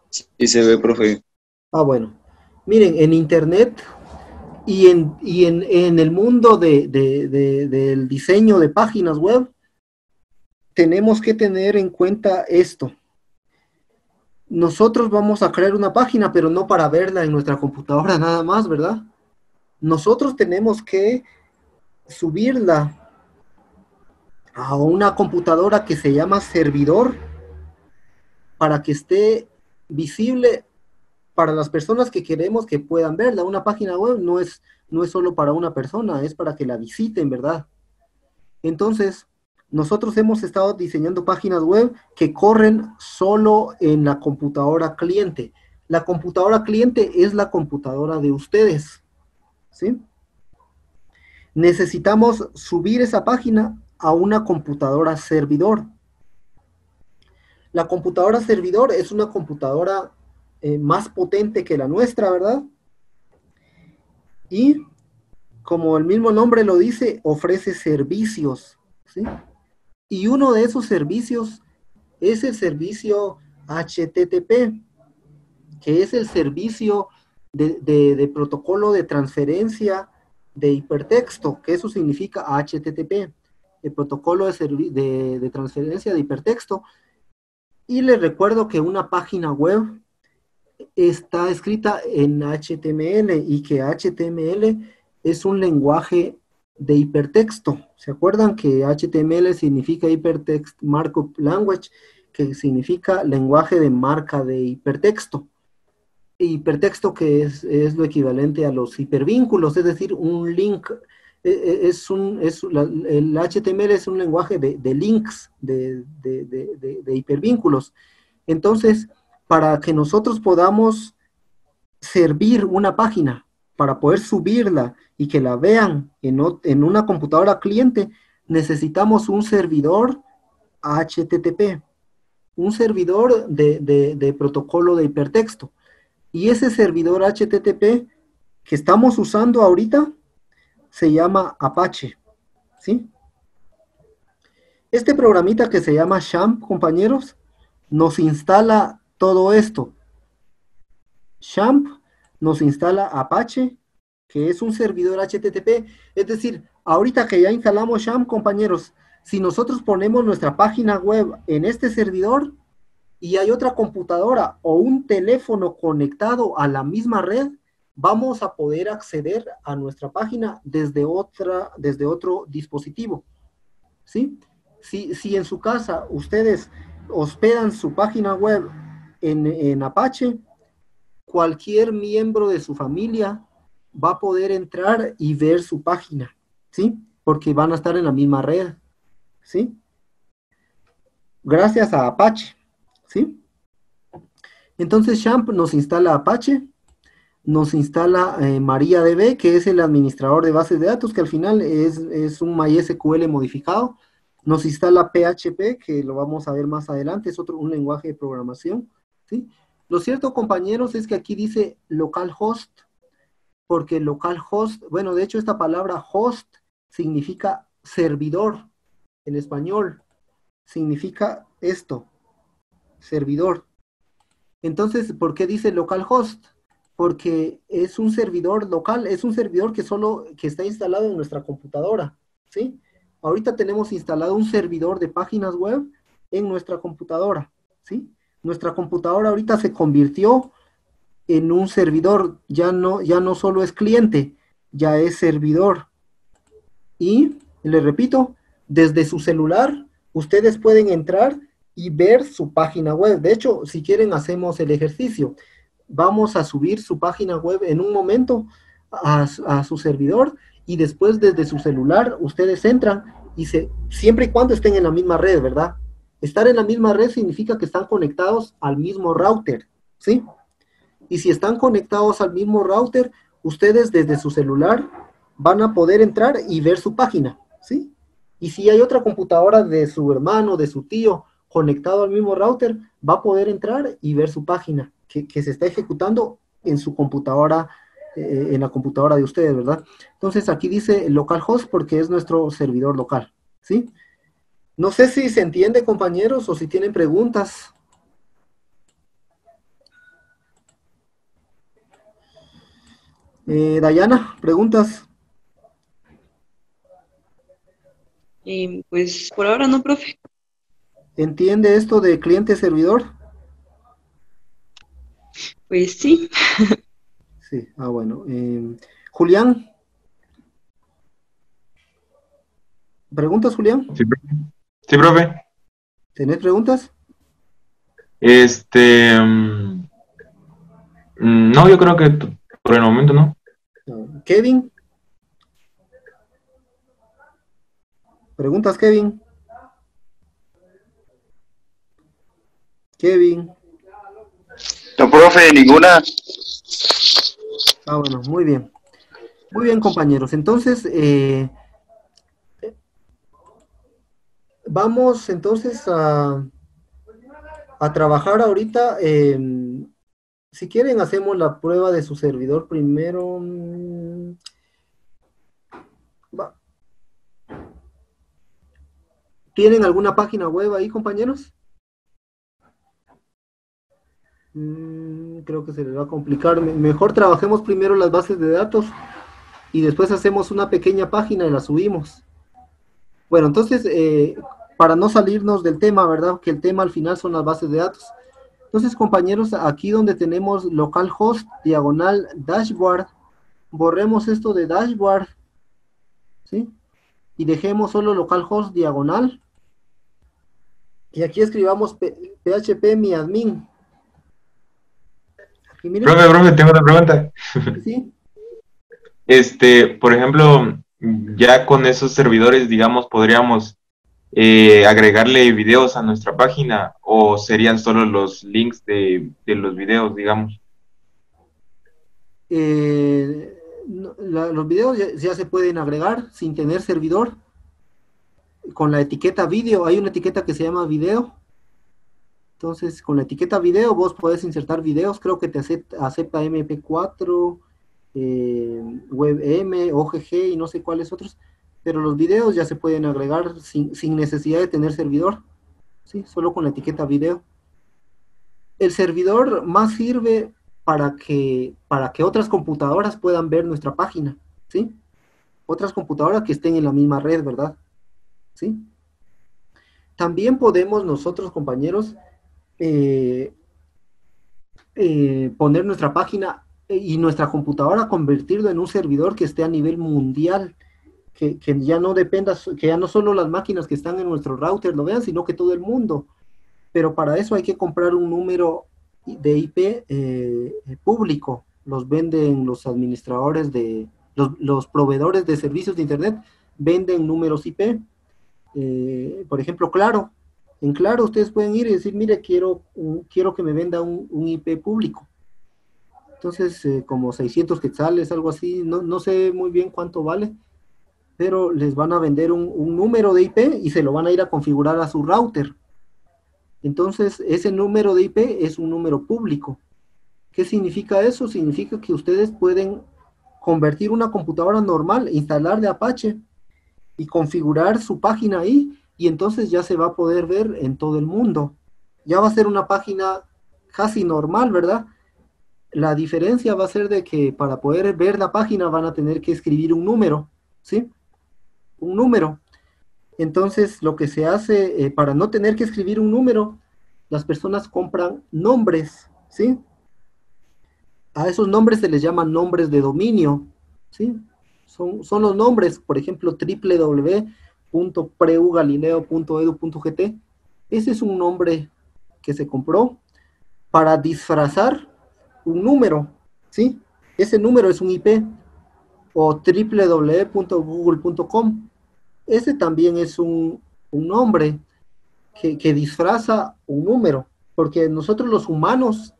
Sí se ve, profe. Bueno. Miren, en Internet y en el mundo del diseño de páginas web, tenemos que tener en cuenta esto. Nosotros vamos a crear una página, pero no para verla en nuestra computadora nada más, ¿verdad? Nosotros tenemos que subirla a una computadora que se llama servidor para que esté visible para las personas que queremos que puedan verla. Una página web no es solo para una persona, es para que la visiten, ¿verdad? Entonces, nosotros hemos estado diseñando páginas web que corren solo en la computadora cliente. La computadora cliente es la computadora de ustedes, ¿sí? Necesitamos subir esa página a una computadora servidor. La computadora servidor es una computadora más potente que la nuestra, ¿verdad? Y como el mismo nombre lo dice, ofrece servicios, ¿sí? Y uno de esos servicios es el servicio HTTP, que es el servicio de protocolo de transferencia de hipertexto, que eso significa HTTP, el protocolo de transferencia de hipertexto. Y les recuerdo que una página web está escrita en HTML y que HTML es un lenguaje de hipertexto. ¿Se acuerdan que HTML significa Hypertext Markup Language, que significa lenguaje de marca de hipertexto? Hipertexto que es lo equivalente a los hipervínculos, es decir, un link, el HTML es un lenguaje de links, de hipervínculos. Entonces, para que nosotros podamos servir una página, para poder subirla y que la vean en una computadora cliente, necesitamos un servidor HTTP, un servidor de protocolo de hipertexto. Y ese servidor HTTP que estamos usando ahorita se llama Apache, ¿sí? Este programita que se llama Champ, compañeros, nos instala todo esto. Champ nos instala Apache, que es un servidor HTTP. Es decir, ahorita que ya instalamos Champ, compañeros, si nosotros ponemos nuestra página web en este servidor y hay otra computadora o un teléfono conectado a la misma red, vamos a poder acceder a nuestra página desde otro dispositivo, ¿sí? Si en su casa ustedes hospedan su página web en Apache, cualquier miembro de su familia va a poder entrar y ver su página, ¿sí? Porque van a estar en la misma red, ¿sí? Gracias a Apache, ¿sí? Entonces Champ nos instala Apache, nos instala MariaDB, que es el administrador de bases de datos, que al final es un MySQL modificado. Nos instala PHP, que lo vamos a ver más adelante, es un lenguaje de programación, ¿sí? Lo cierto, compañeros, es que aquí dice localhost, porque localhost, bueno, de hecho esta palabra host significa servidor en español, significa esto, servidor. Entonces, ¿por qué dice localhost? Porque es un servidor local, es un servidor que está instalado en nuestra computadora, ¿sí? Ahorita tenemos instalado un servidor de páginas web en nuestra computadora, ¿sí? Nuestra computadora ahorita se convirtió en un servidor, ya no solo es cliente, ya es servidor. Y, les repito, desde su celular, ustedes pueden entrar y ver su página web. De hecho, si quieren, hacemos el ejercicio. Vamos a subir su página web en un momento a su servidor y después desde su celular ustedes entran y siempre y cuando estén en la misma red, ¿verdad? Estar en la misma red significa que están conectados al mismo router, ¿sí? Y si están conectados al mismo router, ustedes desde su celular van a poder entrar y ver su página, ¿sí? Y si hay otra computadora de su hermano, de su tío, conectado al mismo router, va a poder entrar y ver su página que se está ejecutando en su computadora, en la computadora de ustedes, ¿verdad? Entonces aquí dice localhost porque es nuestro servidor local, ¿sí? No sé si se entiende, compañeros, o si tienen preguntas. Dayana, ¿preguntas? Pues por ahora no, profe. ¿Entiende esto de cliente-servidor? Pues sí. Sí, bueno. Julián. ¿Preguntas, Julián? Sí, profe. Sí, profe. ¿Tenés preguntas? No, yo creo que por el momento no. Kevin. ¿Preguntas, Kevin? Kevin. No, profe, ninguna. Ah, bueno, muy bien. Muy bien, compañeros. Entonces, vamos entonces a trabajar ahorita. Si quieren, hacemos la prueba de su servidor primero. Va. ¿Tienen alguna página web ahí, compañeros? Creo que se les va a complicar. Mejor trabajemos primero las bases de datos y después hacemos una pequeña página y la subimos. Bueno, entonces, para no salirnos del tema, ¿verdad? Que el tema al final son las bases de datos. Entonces, compañeros, aquí donde tenemos localhost, diagonal, dashboard, borremos esto de dashboard, ¿sí? Y dejemos solo localhost, diagonal. Y aquí escribamos php mi admin. Aquí, miren. Profe, tengo una pregunta. ¿Sí? Por ejemplo, ya con esos servidores, digamos, podríamos agregarle videos a nuestra página, o serían solo los links de los videos, digamos. Los videos ya se pueden agregar sin tener servidor. Con la etiqueta video, hay una etiqueta que se llama video. Entonces, con la etiqueta video vos podés insertar videos. Creo que te acepta MP4, WebM, OGG y no sé cuáles otros. Pero los videos ya se pueden agregar sin necesidad de tener servidor, ¿sí? Solo con la etiqueta video. El servidor más sirve para que otras computadoras puedan ver nuestra página, ¿sí? Otras computadoras que estén en la misma red, ¿verdad? ¿Sí? También podemos nosotros, compañeros, poner nuestra página y nuestra computadora, convertirlo en un servidor que esté a nivel mundial, que ya no dependa, que ya no solo las máquinas que están en nuestro router lo vean, sino que todo el mundo. Pero para eso hay que comprar un número de IP público. Los venden los administradores los proveedores de servicios de internet, venden números IP. Por ejemplo, Claro. En Claro ustedes pueden ir y decir, mire, quiero que me venda un IP público. Entonces, como 600 quetzales, algo así, no sé muy bien cuánto vale, pero les van a vender un número de IP y se lo van a ir a configurar a su router. Entonces, ese número de IP es un número público. ¿Qué significa eso? Significa que ustedes pueden convertir una computadora normal, instalarle Apache y configurar su página ahí, y entonces ya se va a poder ver en todo el mundo. Ya va a ser una página casi normal, ¿verdad? La diferencia va a ser de que para poder ver la página van a tener que escribir un número, ¿sí? Un número. Entonces, lo que se hace, para no tener que escribir un número, las personas compran nombres, ¿sí? A esos nombres se les llaman nombres de dominio, ¿sí? Son los nombres, por ejemplo, www.preugalileo.edu.gt. Ese es un nombre que se compró para disfrazar un número, ¿sí? Ese número es un IP. O www.google.com. Ese también es un nombre que disfraza un número, porque nosotros los humanos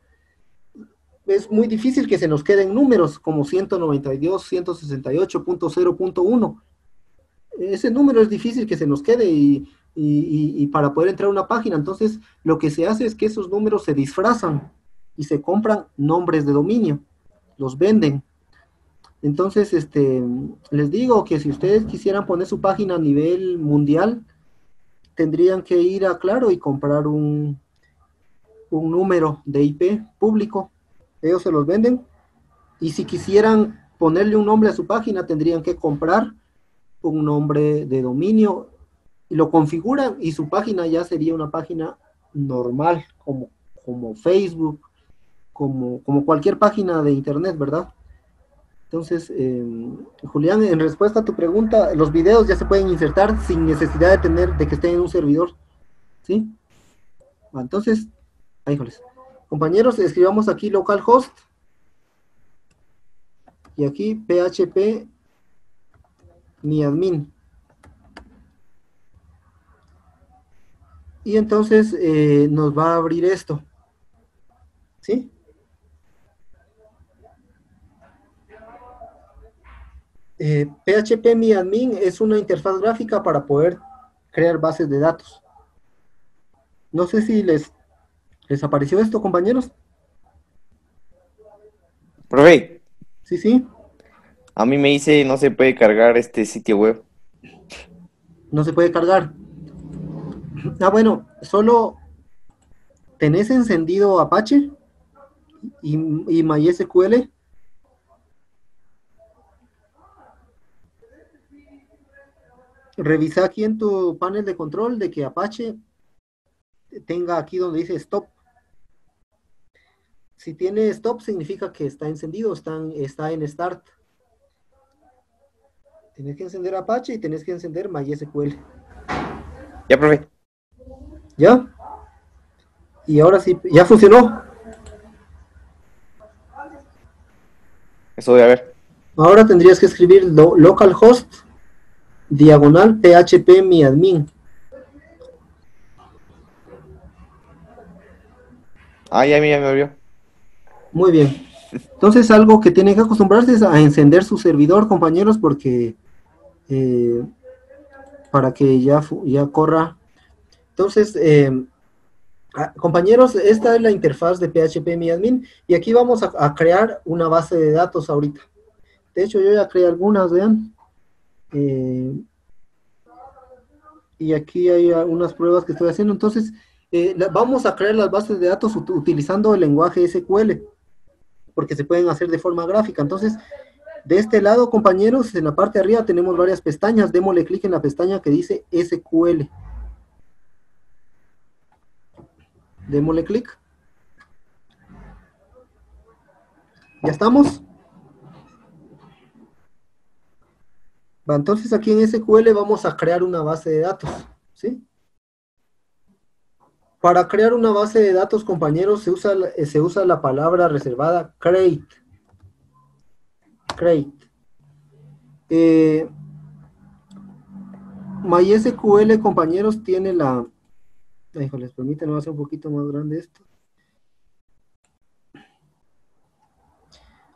es muy difícil que se nos queden números como 192, 168.0.1. Ese número es difícil que se nos quede y para poder entrar a una página, entonces lo que se hace es que esos números se disfrazan y se compran nombres de dominio, los venden. Entonces, les digo que si ustedes quisieran poner su página a nivel mundial, tendrían que ir a Claro y comprar un número de IP público. Ellos se los venden. Y si quisieran ponerle un nombre a su página, tendrían que comprar un nombre de dominio. Y lo configuran y su página ya sería una página normal, como Facebook, como cualquier página de internet, ¿verdad? Entonces, Julián, en respuesta a tu pregunta, los videos ya se pueden insertar sin necesidad de que estén en un servidor, ¿sí? Entonces, híjoles. Compañeros, escribamos aquí localhost y aquí php mi admin. Y entonces nos va a abrir esto. ¿Sí? PHP mi admin es una interfaz gráfica para poder crear bases de datos. No sé si les apareció esto, compañeros. Profe, Sí, sí. a mí me dice no se puede cargar este sitio web. No se puede cargar. Ah, bueno, solo tenés encendido Apache y MySQL. Revisa aquí en tu panel de control de que Apache tenga aquí donde dice stop. Si tiene stop significa que está encendido, está en start. Tienes que encender Apache y tienes que encender MySQL. Ya, profe. ¿Ya? Y ahora sí, ya funcionó. Eso voy a ver. Ahora tendrías que escribir localhost diagonal php mi admin. Ah, ya me abrió. Muy bien. Entonces algo que tienen que acostumbrarse es a encender su servidor, compañeros, porque para que ya corra. Entonces, compañeros, esta es la interfaz de PHP mi admin y aquí vamos a crear una base de datos ahorita. De hecho, yo ya creé algunas, vean. Y aquí hay algunas pruebas que estoy haciendo. Entonces, vamos a crear las bases de datos utilizando el lenguaje SQL, porque se pueden hacer de forma gráfica. Entonces, de este lado, compañeros, en la parte de arriba tenemos varias pestañas. Démosle clic en la pestaña que dice SQL. Démosle clic. ¿Ya estamos? Va, entonces aquí en SQL vamos a crear una base de datos, ¿sí? Para crear una base de datos, compañeros, se usa la palabra reservada create. Create. MySQL, compañeros, tiene la... Híjoles, permítanme hacer un poquito más grande esto.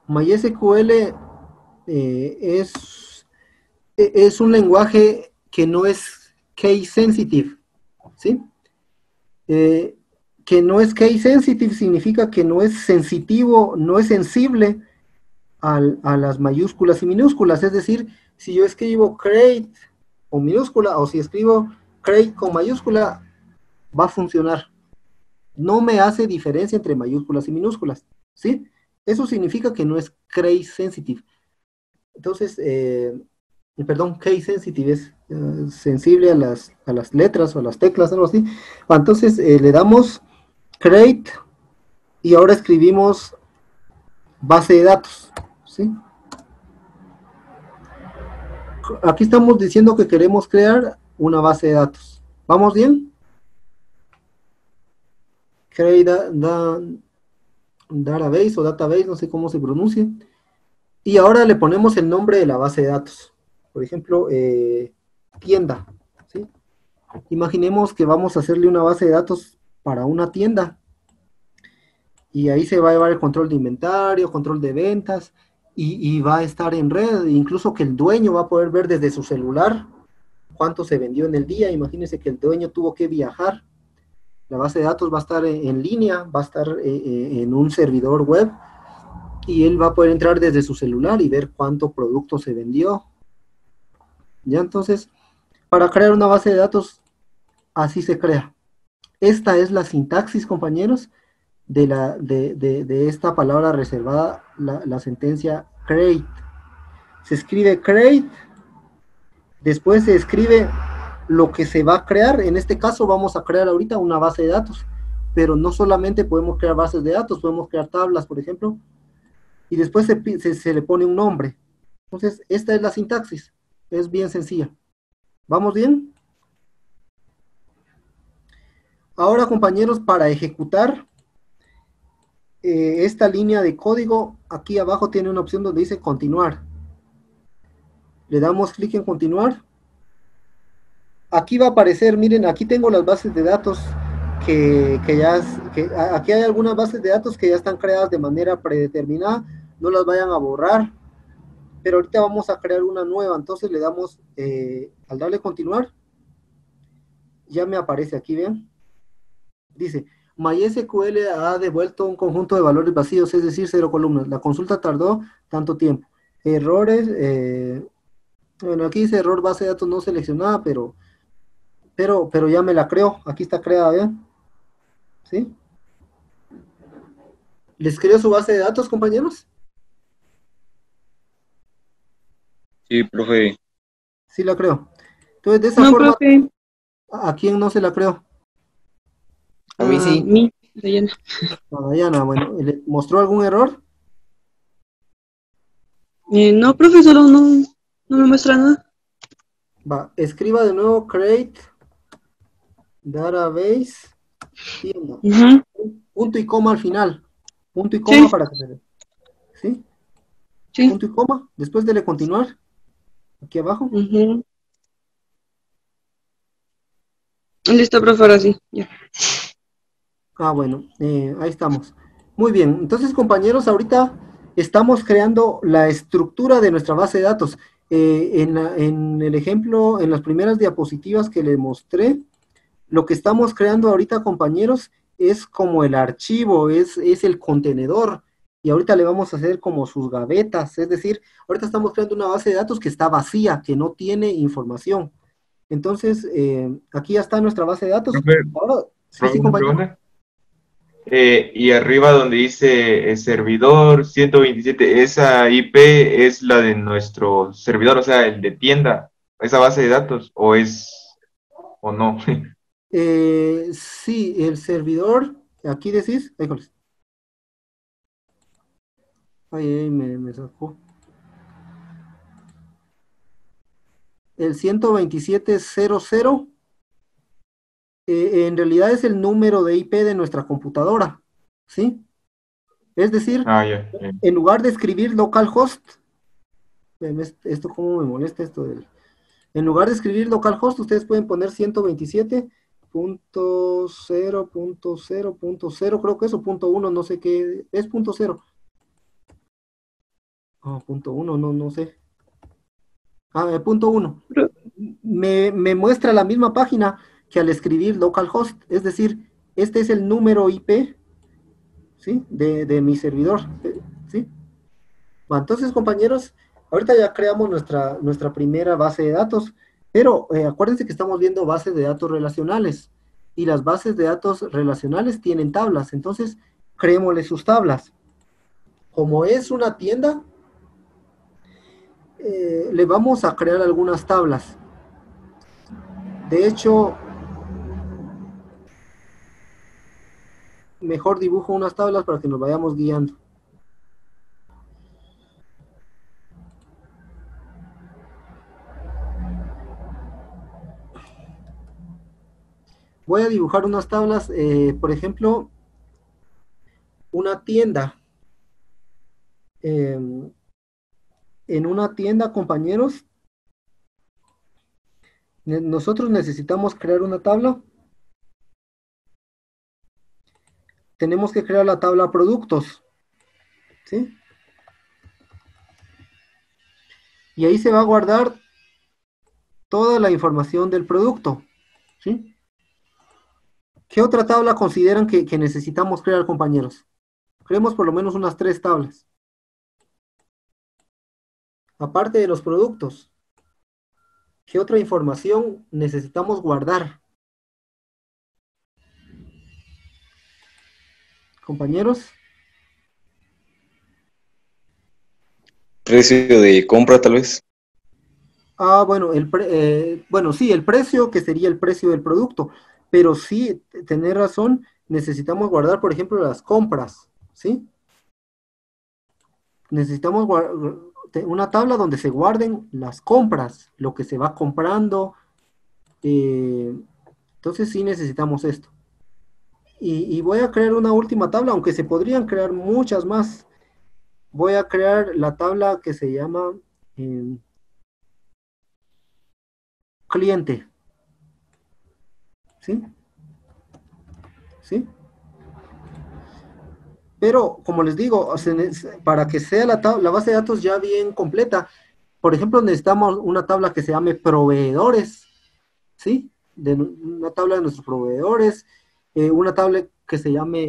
MySQL es un lenguaje que no es case sensitive, ¿sí? Que no es case sensitive significa que no es sensitivo, no es sensible a las mayúsculas y minúsculas. Es decir, si yo escribo create con minúscula o si escribo create con mayúscula, va a funcionar. No me hace diferencia entre mayúsculas y minúsculas, ¿sí? Eso significa que no es case sensitive. Entonces, perdón, case sensitive es sensible a las letras o a las teclas, algo así. Entonces, le damos create y ahora escribimos base de datos, ¿sí? Aquí estamos diciendo que queremos crear una base de datos. ¿Vamos bien? Create database o database, no sé cómo se pronuncia. Y ahora le ponemos el nombre de la base de datos. Por ejemplo, tienda, ¿sí? Imaginemos que vamos a hacerle una base de datos para una tienda. Y ahí se va a llevar el control de inventario, control de ventas, y va a estar en red, incluso que el dueño va a poder ver desde su celular cuánto se vendió en el día. Imagínense que el dueño tuvo que viajar. La base de datos va a estar en línea, va a estar en un servidor web, y él va a poder entrar desde su celular y ver cuánto producto se vendió. Ya, entonces, para crear una base de datos, así se crea. Esta es la sintaxis, compañeros, de esta palabra reservada, la sentencia create. Se escribe create, después se escribe lo que se va a crear. En este caso vamos a crear ahorita una base de datos, pero no solamente podemos crear bases de datos, podemos crear tablas, por ejemplo, y después se le pone un nombre. Entonces, esta es la sintaxis, es bien sencilla. ¿Vamos bien? Ahora, compañeros, para ejecutar esta línea de código, aquí abajo tiene una opción donde dice continuar. Le damos clic en continuar. Aquí va a aparecer, miren, aquí tengo las bases de datos aquí hay algunas bases de datos que ya están creadas de manera predeterminada, no las vayan a borrar, pero ahorita vamos a crear una nueva, entonces le damos, al darle continuar, ya me aparece aquí, vean, dice, MySQL ha devuelto un conjunto de valores vacíos, es decir, 0 columnas, la consulta tardó tanto tiempo, errores, bueno, aquí dice error base de datos no seleccionada, pero ya me la creo, aquí está creada, vean, ¿sí? ¿Les creo su base de datos, compañeros? Sí, profe. Sí la creo. Entonces, de esa No, forma, profe. ¿a quién no se la creo? A mí sí. mí, Dayana. A Dayana, bueno, ¿le mostró algún error? No, profe, solo no me muestra nada. Va, escriba de nuevo create database tienda. Punto y coma al final. Punto y coma para que se vea. ¿Sí? Sí. Punto y coma. Después dele continuar. Aquí abajo. Listo, profe, ahora sí. Ya. Ah, bueno, ahí estamos. Muy bien, entonces compañeros, ahorita estamos creando la estructura de nuestra base de datos. En el ejemplo, en las primeras diapositivas que les mostré, lo que estamos creando ahorita, compañeros, es como el archivo, es el contenedor, y ahorita le vamos a hacer como sus gavetas, es decir, ahorita estamos creando una base de datos que está vacía, que no tiene información. Entonces, aquí ya está nuestra base de datos. Ahora, sí, compañero. Pregunta. Y arriba donde dice servidor 127, ¿esa IP es la de nuestro servidor, o sea, el de tienda, esa base de datos, o no? Sí, el servidor, aquí decís, híjoles. Ay, me sacó. El 127.00, en realidad es el número de IP de nuestra computadora, ¿sí? Es decir, en lugar de escribir localhost, esto cómo me molesta esto en lugar de escribir localhost, ustedes pueden poner 127.0.0.0.0, creo que eso, .1, no sé qué, es .0. Oh, .1, no sé. .1. Me muestra la misma página que al escribir localhost, es decir, este es el número IP, ¿sí? De mi servidor, ¿sí? Bueno, entonces, compañeros, ahorita ya creamos nuestra primera base de datos, pero acuérdense que estamos viendo bases de datos relacionales, y las bases de datos relacionales tienen tablas, entonces creémosle sus tablas. Como es una tienda, le vamos a crear algunas tablas. De hecho, mejor dibujo unas tablas para que nos vayamos guiando. Voy a dibujar unas tablas, por ejemplo, una tienda. En una tienda, compañeros, nosotros necesitamos crear una tabla. Tenemos que crear la tabla productos, ¿sí? Y ahí se va a guardar toda la información del producto, ¿sí? ¿Qué otra tabla consideran que necesitamos crear, compañeros? Creemos por lo menos unas 3 tablas. Aparte de los productos, ¿qué otra información necesitamos guardar? Compañeros. Precio de compra, tal vez. Ah, bueno, bueno, sí, el precio, que sería el precio del producto, pero sí, tener razón, necesitamos guardar, por ejemplo, las compras, ¿sí? Necesitamos una tabla donde se guarden las compras, lo que se va comprando, entonces sí necesitamos esto. Y voy a crear una última tabla, aunque se podrían crear muchas más. Voy a crear la tabla que se llama cliente. ¿Sí? ¿Sí? Pero, como les digo, para que sea la base de datos ya bien completa, por ejemplo, necesitamos una tabla que se llame proveedores, ¿sí? Una tabla de nuestros proveedores, una tabla que se llame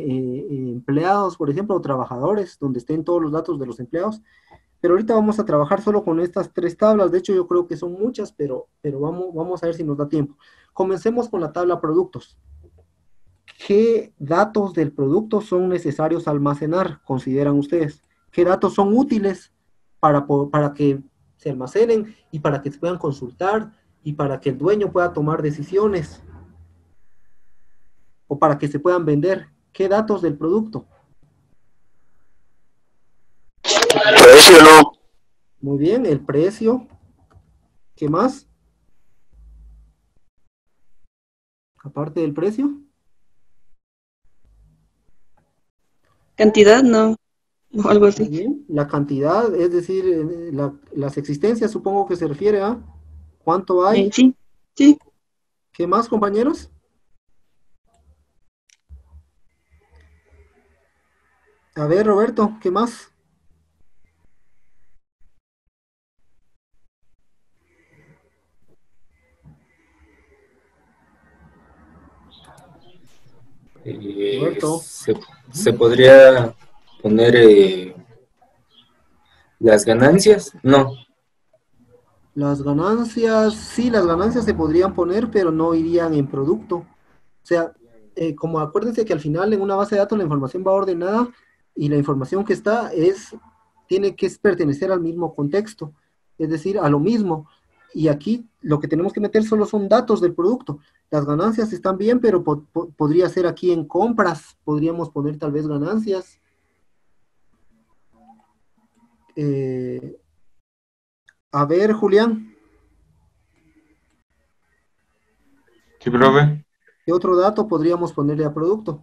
empleados, por ejemplo, o trabajadores, donde estén todos los datos de los empleados. Pero ahorita vamos a trabajar solo con estas 3 tablas. De hecho, yo creo que son muchas, pero vamos a ver si nos da tiempo. Comencemos con la tabla productos. ¿Qué datos del producto son necesarios almacenar, consideran ustedes? ¿Qué datos son útiles para que se almacenen y para que se puedan consultar y para que el dueño pueda tomar decisiones o para que se puedan vender? ¿Qué datos del producto? Precio no. Muy bien, el precio. ¿Qué más? Aparte del precio. Cantidad, no. O algo Muy así. bien. La cantidad, es decir, las existencias, supongo que se refiere a cuánto hay. Sí, sí. ¿Qué más, compañeros? A ver, Roberto, ¿qué más? Roberto. Se podría poner las ganancias, no. Las ganancias, sí, las ganancias se podrían poner, pero no irían en producto. O sea, como acuérdense que al final en una base de datos la información va ordenada y la información que está tiene que pertenecer al mismo contexto, es decir, a lo mismo. Y aquí lo que tenemos que meter solo son datos del producto. Las ganancias están bien, pero podría ser aquí en compras, podríamos poner tal vez ganancias. A ver, Julián. Sí, profe. ¿Qué otro dato podríamos ponerle a producto?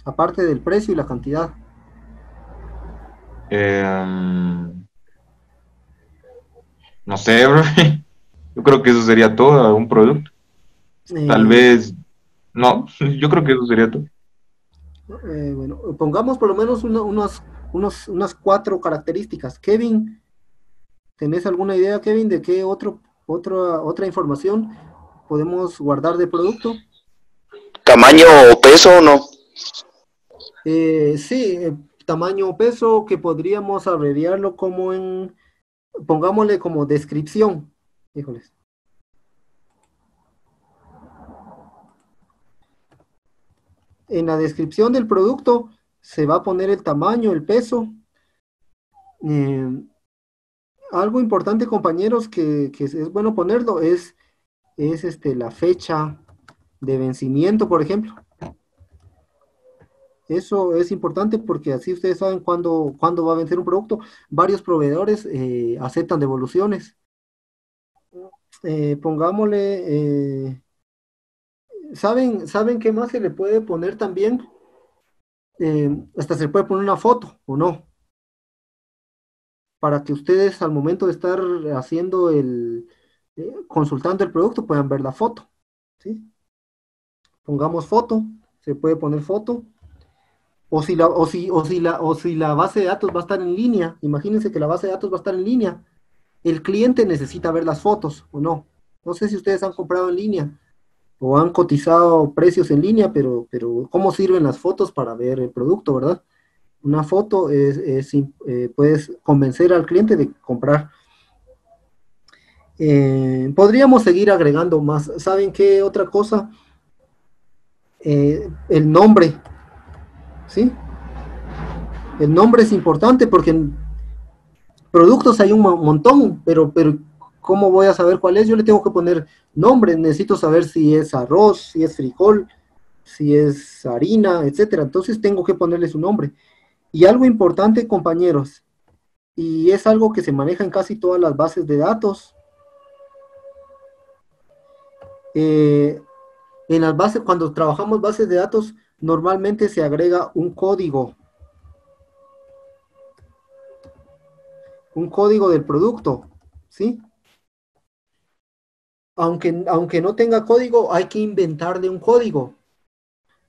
Aparte del precio y la cantidad. No sé, profe. Yo creo que eso sería todo, un producto. Tal Eh, vez, no, yo creo que eso sería todo. Bueno, pongamos por lo menos unas 4 características. Kevin, ¿tenés alguna idea, Kevin, de qué otra información podemos guardar de producto? ¿Tamaño o peso o no? Sí, tamaño o peso, que podríamos abreviarlo pongámosle como descripción. Híjoles. En la descripción del producto se va a poner el tamaño, el peso. Algo importante, compañeros, que es bueno ponerlo es la fecha de vencimiento, por ejemplo. Eso es importante porque así ustedes saben cuándo va a vencer un producto. Varios proveedores aceptan devoluciones. Pongámosle, ¿saben qué más se le puede poner también? Hasta se le puede poner una foto, ¿o no? Para que ustedes al momento de estar haciendo consultando el producto puedan ver la foto, ¿sí? Pongamos foto, se puede poner foto, o si la base de datos va a estar en línea, imagínense que la base de datos va a estar en línea, el cliente necesita ver las fotos, ¿o no? No sé si ustedes han comprado en línea, o han cotizado precios en línea, pero ¿cómo sirven las fotos para ver el producto, verdad? Una foto puedes convencer al cliente de comprar. Podríamos seguir agregando más. ¿Saben qué otra cosa? El nombre, ¿sí? El nombre es importante porque en productos hay un montón, pero ¿cómo voy a saber cuál es? Yo le tengo que poner nombre, necesito saber si es arroz, si es frijol, si es harina, etcétera. Entonces tengo que ponerle su nombre. Y algo importante, compañeros, y es algo que se maneja en casi todas las bases de datos. En las bases, cuando trabajamos bases de datos, normalmente se agrega un código del producto, ¿sí? Aunque no tenga código, hay que inventarle un código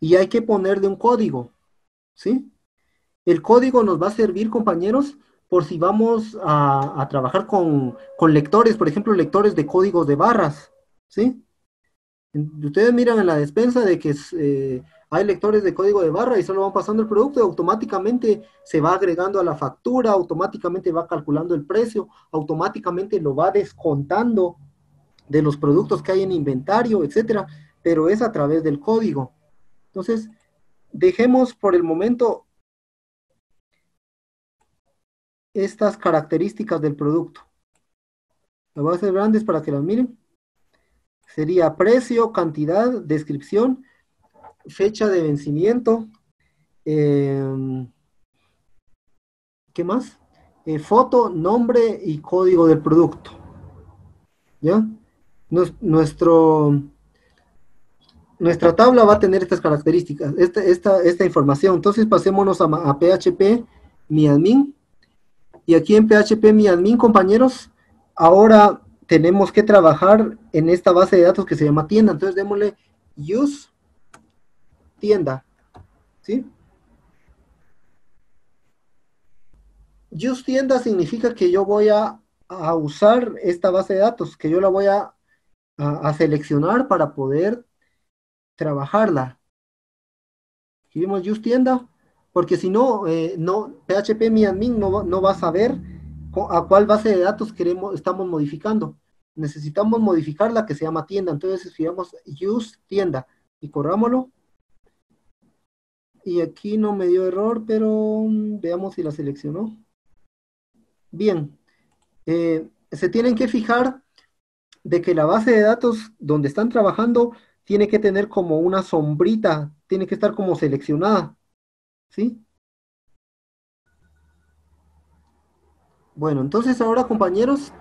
y hay que ponerle un código, ¿sí? El código nos va a servir, compañeros, por si vamos a trabajar con lectores, por ejemplo, lectores de códigos de barras, ¿sí? Ustedes miran en la despensa de que hay lectores de código de barra y solo van pasando el producto y automáticamente se va agregando a la factura, automáticamente va calculando el precio, automáticamente lo va descontando de los productos que hay en inventario, etcétera, pero es a través del código. Entonces, dejemos por el momento estas características del producto. Las voy a hacer grandes para que las miren. Sería precio, cantidad, descripción, fecha de vencimiento, ¿qué más? Foto, nombre y código del producto. ¿Ya? Nuestra tabla va a tener estas características, esta información. Entonces pasémonos a PHP MyAdmin. Y aquí en PHP MyAdmin, compañeros, ahora tenemos que trabajar en esta base de datos que se llama tienda. Entonces démosle use tienda, ¿sí? Use tienda significa que yo voy a usar esta base de datos, que yo la voy a seleccionar para poder trabajarla. Escribimos use tienda, porque si no, PHP MyAdmin no va a saber a cuál base de datos estamos modificando. Necesitamos modificar la que se llama tienda. Entonces escribimos use tienda y corrámoslo. Y aquí no me dio error, pero veamos si la seleccionó. Bien. Se tienen que fijar de que la base de datos donde están trabajando tiene que tener como una sombrita, tiene que estar como seleccionada, ¿sí? Bueno, entonces ahora, compañeros,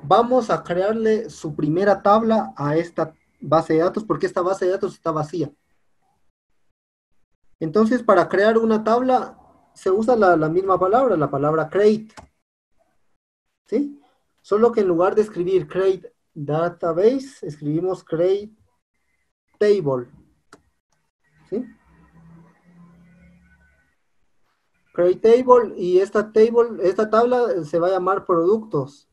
vamos a crearle su primera tabla a esta base de datos, porque esta base de datos está vacía. Entonces, para crear una tabla, se usa la misma palabra, la palabra create, ¿sí? Solo que en lugar de escribir create database, escribimos create table, ¿sí? Create table, y esta tabla se va a llamar productos.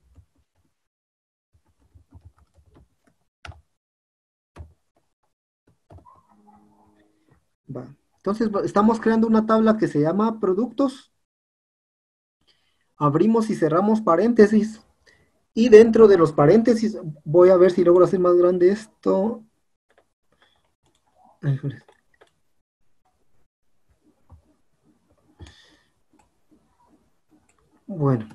Va. Entonces estamos creando una tabla que se llama productos. Abrimos y cerramos paréntesis. Y dentro de los paréntesis, voy a ver si logro hacer más grande esto. Bueno.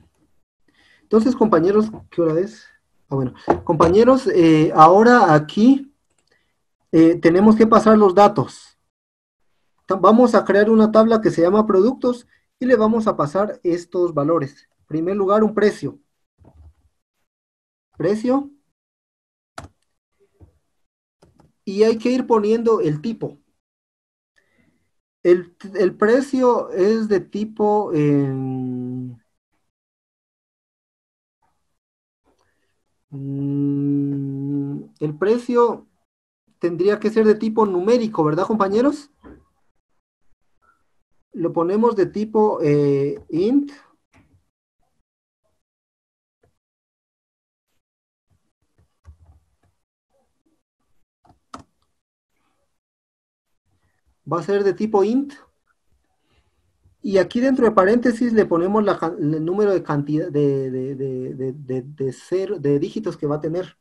Entonces, compañeros, ¿qué hora es? Bueno, compañeros, ahora aquí tenemos que pasar los datos. Vamos a crear una tabla que se llama productos y le vamos a pasar estos valores. En primer lugar, un precio. Precio. Y hay que ir poniendo el tipo. El precio es de tipo... el precio tendría que ser de tipo numérico, ¿verdad, compañeros? Lo ponemos de tipo int. Va a ser de tipo int. Y aquí dentro de paréntesis le ponemos el número de cantidad de dígitos que va a tener.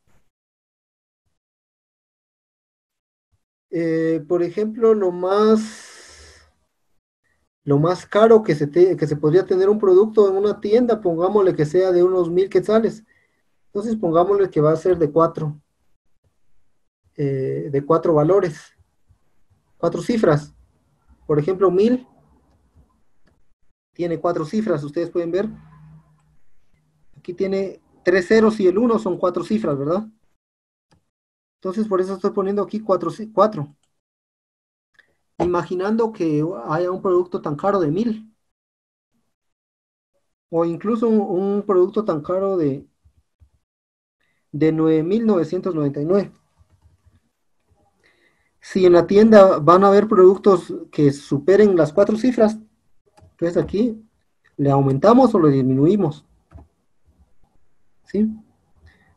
Por ejemplo, lo más caro que se podría tener un producto en una tienda, pongámosle que sea de unos 1000 quetzales. Entonces pongámosle que va a ser de 4 valores, 4 cifras. Por ejemplo, 1000 tiene 4 cifras, ustedes pueden ver. Aquí tiene 3 ceros y el 1 son 4 cifras, ¿verdad? Entonces por eso estoy poniendo aquí 4. imaginando que haya un producto tan caro de 1000, o incluso un producto tan caro de 9999. Si en la tienda van a haber productos que superen las 4 cifras, entonces aquí le aumentamos o le disminuimos. ¿Sí?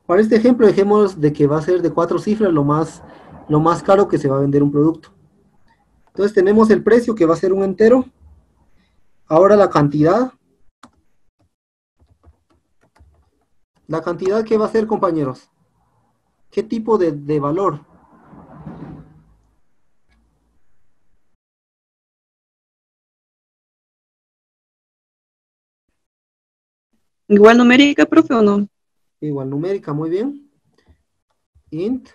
Para este ejemplo, dejemos de que va a ser de 4 cifras lo más caro que se va a vender un producto. Entonces tenemos el precio, que va a ser un entero. Ahora la cantidad. La cantidad, ¿qué va a ser, compañeros? ¿Qué tipo de valor? Igual numérica, profe, ¿o no? Igual numérica, muy bien. Int.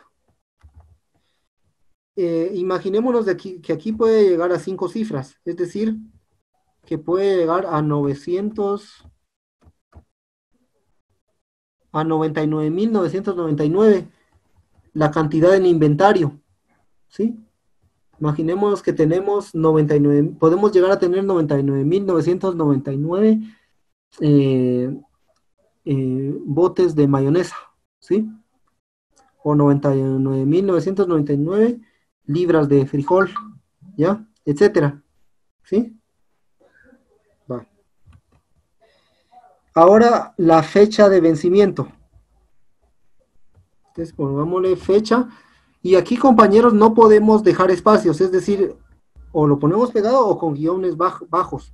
Imaginémonos que aquí puede llegar a 5 cifras, es decir, que puede llegar a 99.999, la cantidad en inventario, ¿sí? Imaginemos que tenemos 99, podemos llegar a tener 99.999 botes de mayonesa, ¿sí? O 99.999 libras de frijol, ¿ya? Etcétera, ¿sí? Va. Ahora la fecha de vencimiento. Entonces pongámosle fecha. Y aquí, compañeros, no podemos dejar espacios, es decir, o lo ponemos pegado o con guiones bajos.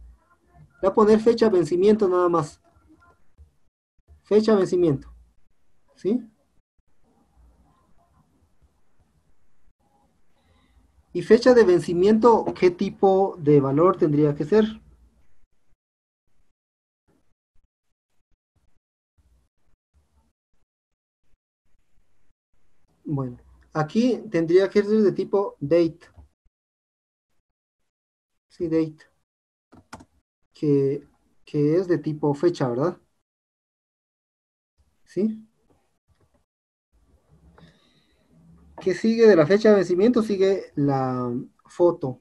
Voy a poner fecha de vencimiento nada más. Fecha de vencimiento, ¿sí? Y fecha de vencimiento, ¿qué tipo de valor tendría que ser? Bueno, aquí tendría que ser de tipo date. Sí, date. Que es de tipo fecha, ¿verdad? ¿Sí? ¿Qué sigue de la fecha de vencimiento? Sigue la foto.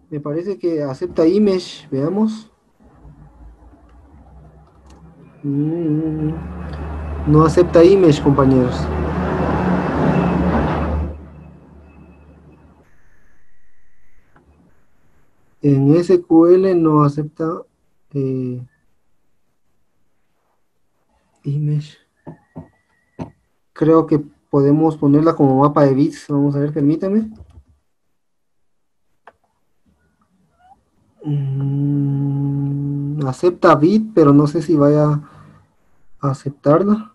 Me parece que acepta image, veamos. No acepta image, compañeros. En SQL no acepta image. Creo que podemos ponerla como mapa de bits. Vamos a ver, permítame. Acepta bit, pero no sé si vaya a aceptarla.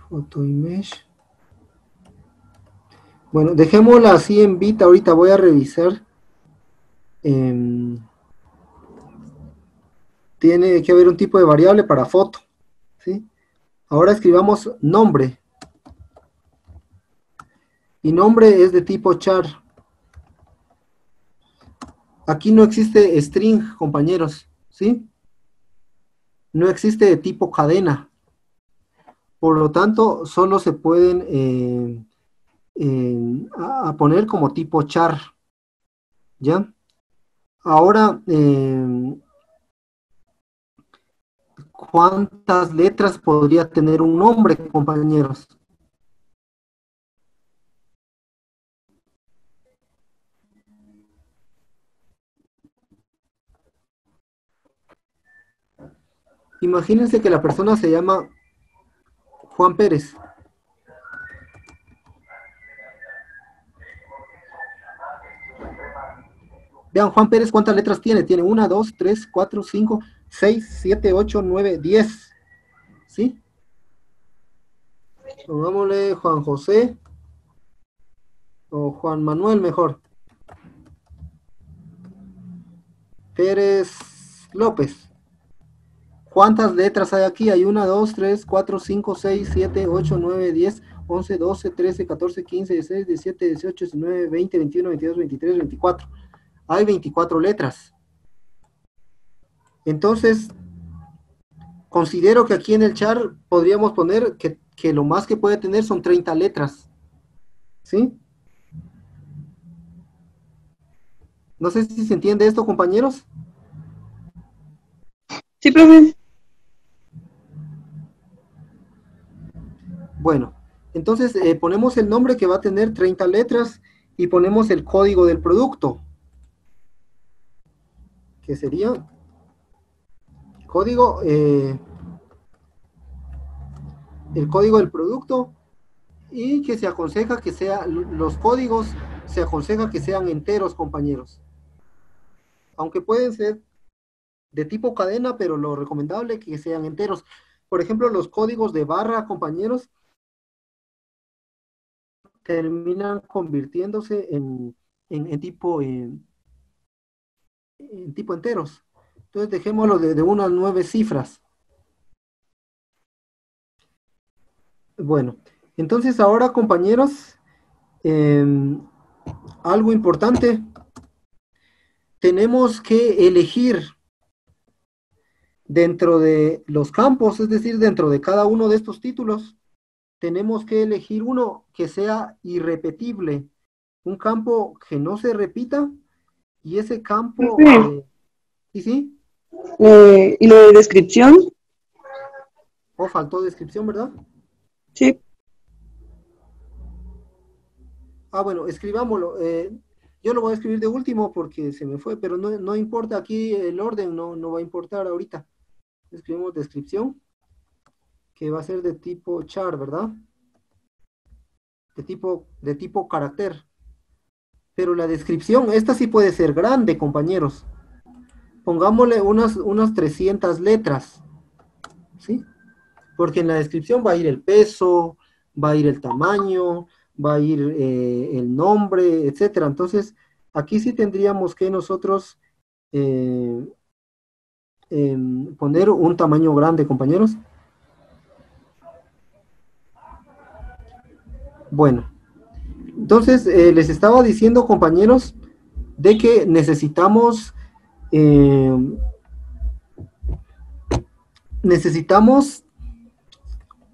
Photo image. Bueno, dejémosla así en bit. Ahorita voy a revisar. Tiene que haber un tipo de variable para foto, ¿sí? Ahora escribamos nombre. Y nombre es de tipo char. Aquí no existe string, compañeros, ¿sí? No existe de tipo cadena. Por lo tanto, solo se pueden a poner como tipo char. ¿Ya? Ahora, ¿cuántas letras podría tener un nombre, compañeros? Imagínense que la persona se llama Juan Pérez. Vean, Juan Pérez, ¿cuántas letras tiene? Tiene 1, 2, 3, 4, 5, 6, 7, 8, 9, 10. ¿Sí? Pongámosle Juan José o Juan Manuel mejor. Pérez López. ¿Cuántas letras hay aquí? Hay 1, 2, 3, 4, 5, 6, 7, 8, 9, 10, 11, 12, 13, 14, 15, 16, 17, 18, 19, 20, 21, 22, 23, 24. Hay 24 letras. Entonces, considero que aquí en el char podríamos poner que lo más que puede tener son 30 letras. ¿Sí? No sé si se entiende esto, compañeros. Sí, profe. Bueno, entonces ponemos el nombre que va a tener 30 letras y ponemos el código del producto, que sería código, el código del producto, y que se aconseja que los códigos se aconseja que sean enteros, compañeros. Aunque pueden ser de tipo cadena, pero lo recomendable es que sean enteros. Por ejemplo, los códigos de barra, compañeros, terminan convirtiéndose en tipo enteros. Entonces dejémoslo de 1 a 9 cifras. Bueno, entonces ahora, compañeros, algo importante, tenemos que elegir dentro de los campos, es decir, dentro de cada uno de estos títulos, tenemos que elegir uno que sea irrepetible, un campo que no se repita, y ese campo, ¿sí, sí? ¿Y lo de descripción? Oh, faltó descripción, ¿verdad? Sí. Ah, bueno, escribámoslo. Yo lo voy a escribir de último porque se me fue, pero no importa aquí el orden, no va a importar ahorita. Escribimos descripción, que va a ser de tipo char, ¿verdad? De tipo carácter. Pero la descripción, esta sí puede ser grande, compañeros. Pongámosle unas 300 letras, ¿sí? Porque en la descripción va a ir el peso, va a ir el tamaño, va a ir el nombre, etcétera. Entonces, aquí sí tendríamos que nosotros poner un tamaño grande, compañeros. Bueno, entonces les estaba diciendo, compañeros, de que necesitamos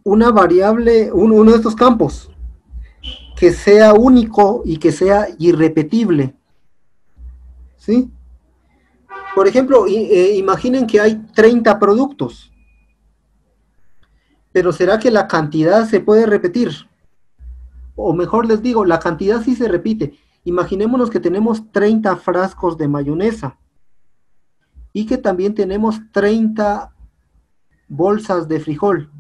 una variable, uno de estos campos, que sea único y que sea irrepetible. ¿Sí? Por ejemplo, imaginen que hay 30 productos. Pero ¿será que la cantidad se puede repetir? O mejor les digo, la cantidad sí se repite. Imaginémonos que tenemos 30 frascos de mayonesa y que también tenemos 30 bolsas de frijol.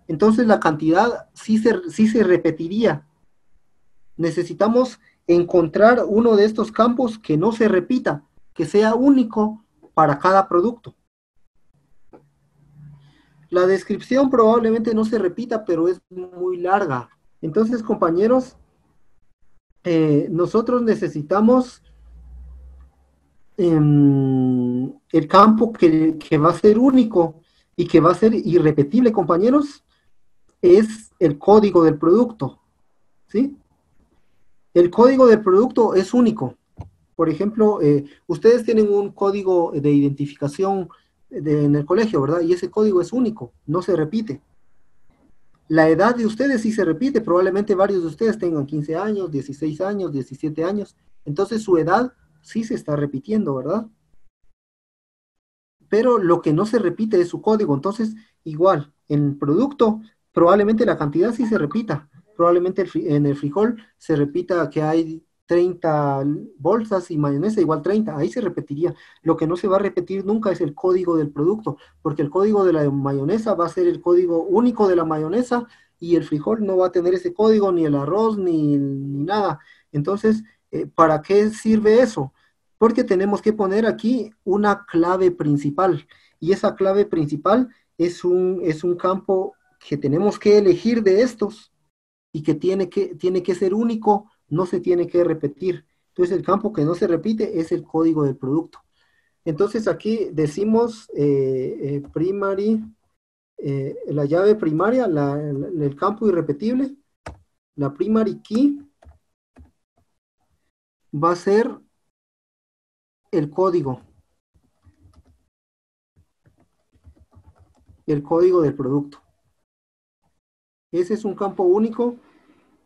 Entonces la cantidad sí se repetiría. Necesitamos encontrar uno de estos campos que no se repita, que sea único para cada producto. La descripción probablemente no se repita, pero es muy larga. Entonces, compañeros, nosotros necesitamos el campo que va a ser único y que va a ser irrepetible, compañeros, es el código del producto, ¿sí? El código del producto es único. Por ejemplo, ustedes tienen un código de identificación en el colegio, ¿verdad? Y ese código es único, no se repite. La edad de ustedes sí se repite, probablemente varios de ustedes tengan 15 años, 16 años, 17 años, entonces su edad sí se está repitiendo, ¿verdad? Pero lo que no se repite es su código, entonces igual, en el producto probablemente la cantidad sí se repita, probablemente en el frijol se repita que hay 30 bolsas y mayonesa igual 30, ahí se repetiría. Lo que no se va a repetir nunca es el código del producto, porque el código de la mayonesa va a ser el código único de la mayonesa y el frijol no va a tener ese código, ni el arroz, ni nada. Entonces, ¿para qué sirve eso? Porque tenemos que poner aquí una clave principal, y esa clave principal es un campo que tenemos que elegir de estos, y que tiene que ser único, no se tiene que repetir. Entonces el campo que no se repite es el código del producto. Entonces aquí decimos primary, la llave primaria, el campo irrepetible, la primary key va a ser el código del producto. Ese es un campo único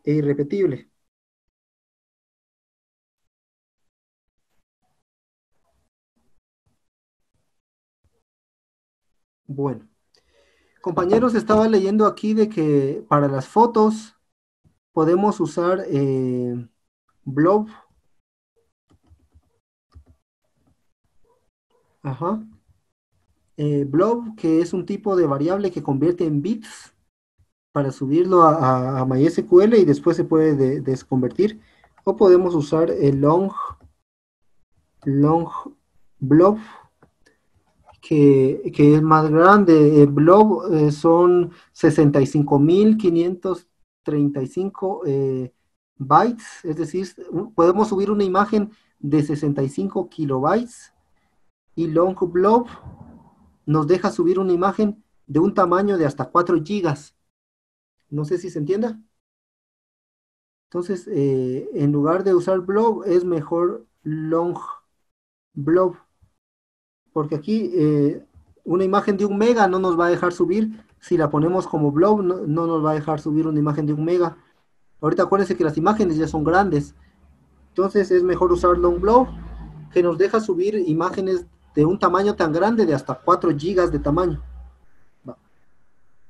e irrepetible. Bueno, compañeros, estaba leyendo aquí de que para las fotos podemos usar blob. Ajá. Blob, que es un tipo de variable que convierte en bits para subirlo a MySQL y después se puede desconvertir. O podemos usar el long blob, que es más grande. El blob son 65.535 bytes, es decir, podemos subir una imagen de 65 kilobytes, y long blob nos deja subir una imagen de un tamaño de hasta 4 gigas. No sé si se entienda. Entonces, en lugar de usar blob, es mejor long blob, porque aquí una imagen de 1 mega no nos va a dejar subir. Si la ponemos como blob, no nos va a dejar subir una imagen de 1 mega. Ahorita acuérdense que las imágenes ya son grandes. Entonces es mejor usar long blob, que nos deja subir imágenes de un tamaño tan grande de hasta 4 gigas de tamaño.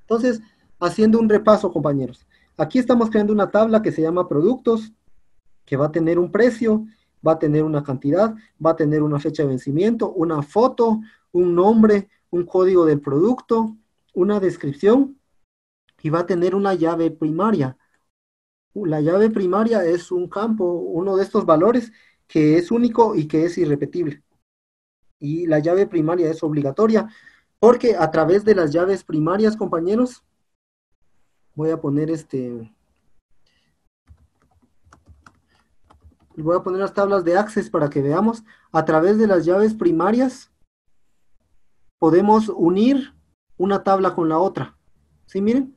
Entonces, haciendo un repaso, compañeros. Aquí estamos creando una tabla que se llama productos, que va a tener un precio, va a tener una cantidad, va a tener una fecha de vencimiento, una foto, un nombre, un código del producto, una descripción, y va a tener una llave primaria. La llave primaria es un campo, uno de estos valores que es único y que es irrepetible. Y la llave primaria es obligatoria, porque a través de las llaves primarias, compañeros, voy a poner voy a poner las tablas de Access para que veamos. A través de las llaves primarias podemos unir una tabla con la otra. ¿Sí? Miren,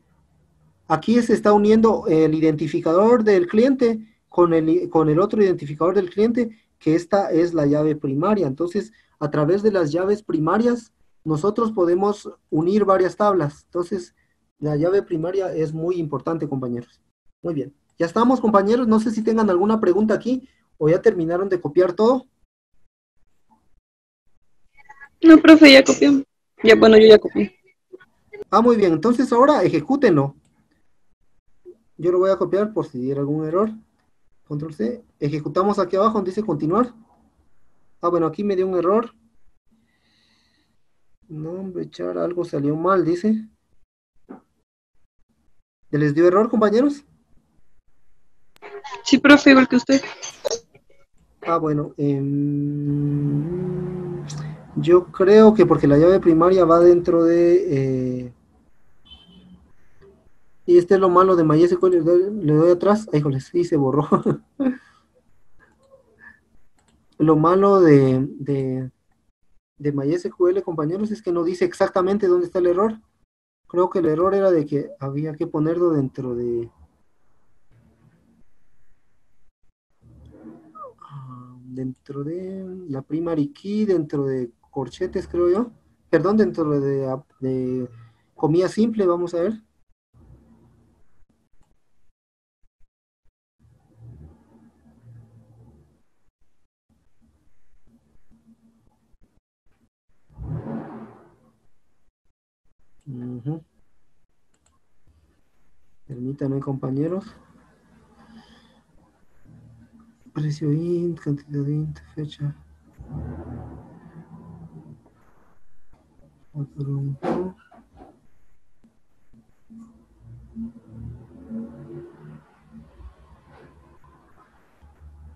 aquí se está uniendo el identificador del cliente con el otro identificador del cliente, que esta es la llave primaria. Entonces, a través de las llaves primarias, nosotros podemos unir varias tablas. Entonces, la llave primaria es muy importante, compañeros. Muy bien. Ya estamos, compañeros. No sé si tengan alguna pregunta aquí o ya terminaron de copiar todo. No, profe, ya copió. Ya, bueno, yo ya copié. Ah, muy bien. Entonces ahora ejecútenlo. Yo lo voy a copiar por si diera algún error. Control C. Ejecutamos aquí abajo donde dice continuar. Ah, bueno, aquí me dio un error. No, hombre, echar algo salió mal, dice. ¿Les dio error, compañeros? Sí, profe, igual que usted. Ah, bueno. Yo creo que porque la llave primaria va dentro de... y este es lo malo de MySQL. Le doy atrás. Ay, híjole, sí se borró. Lo malo de MySQL, compañeros, es que no dice exactamente dónde está el error. Creo que el error era de que había que ponerlo dentro de... dentro de la primary key, dentro de corchetes, creo yo. Perdón, dentro de comilla simple, vamos a ver. Ujú. Permítanme, compañeros. Precio int, cantidad int, fecha. Otro.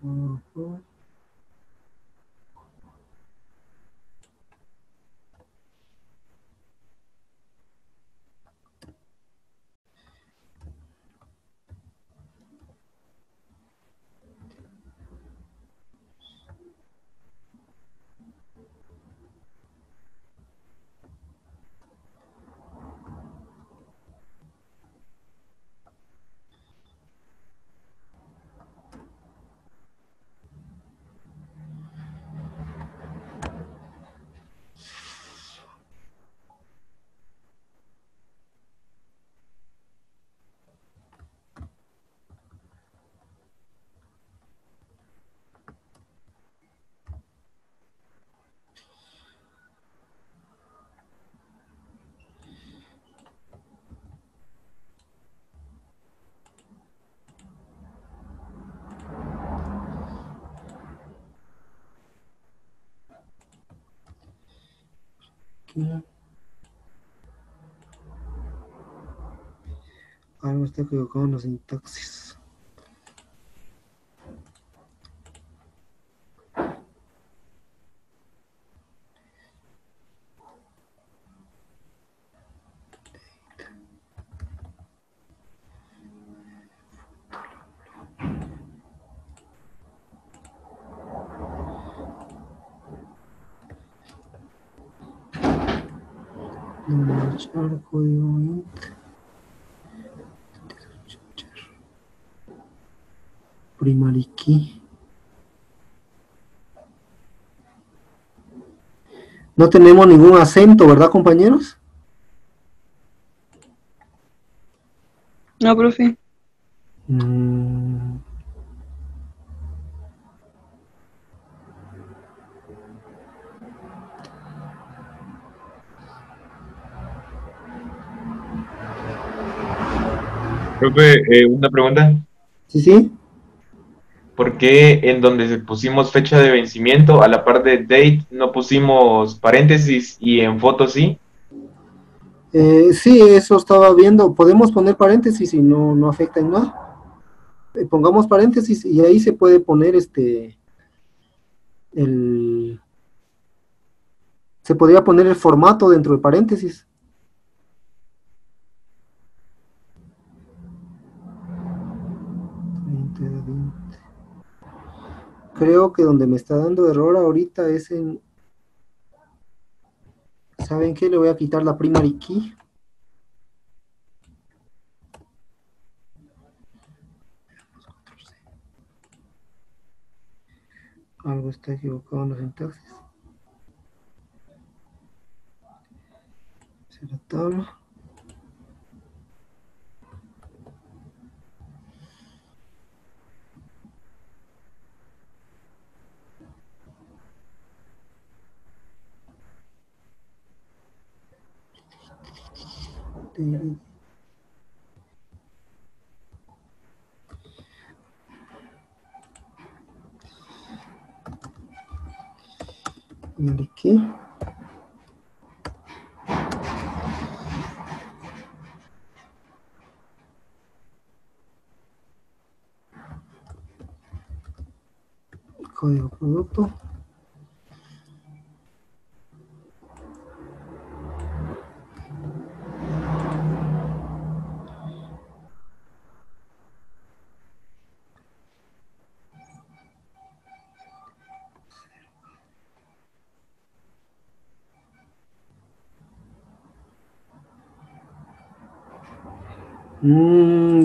Ujú. aquí. Algo está equivocado en la sintaxis. Marchar código int. Primary key. No tenemos ningún acento, ¿verdad, compañeros? No, profe. Profe, una pregunta. Sí, sí. ¿Por qué en donde pusimos fecha de vencimiento, a la par de date, no pusimos paréntesis y en foto sí? Sí, eso estaba viendo. Podemos poner paréntesis y no afecta en nada. Pongamos paréntesis y ahí se puede poner se podría poner el formato dentro de paréntesis. Creo que donde me está dando error ahorita es en... ¿Saben qué? Le voy a quitar la primary key. Algo está equivocado en la sintaxis. La tabla. ¿Y aquí? Código producto.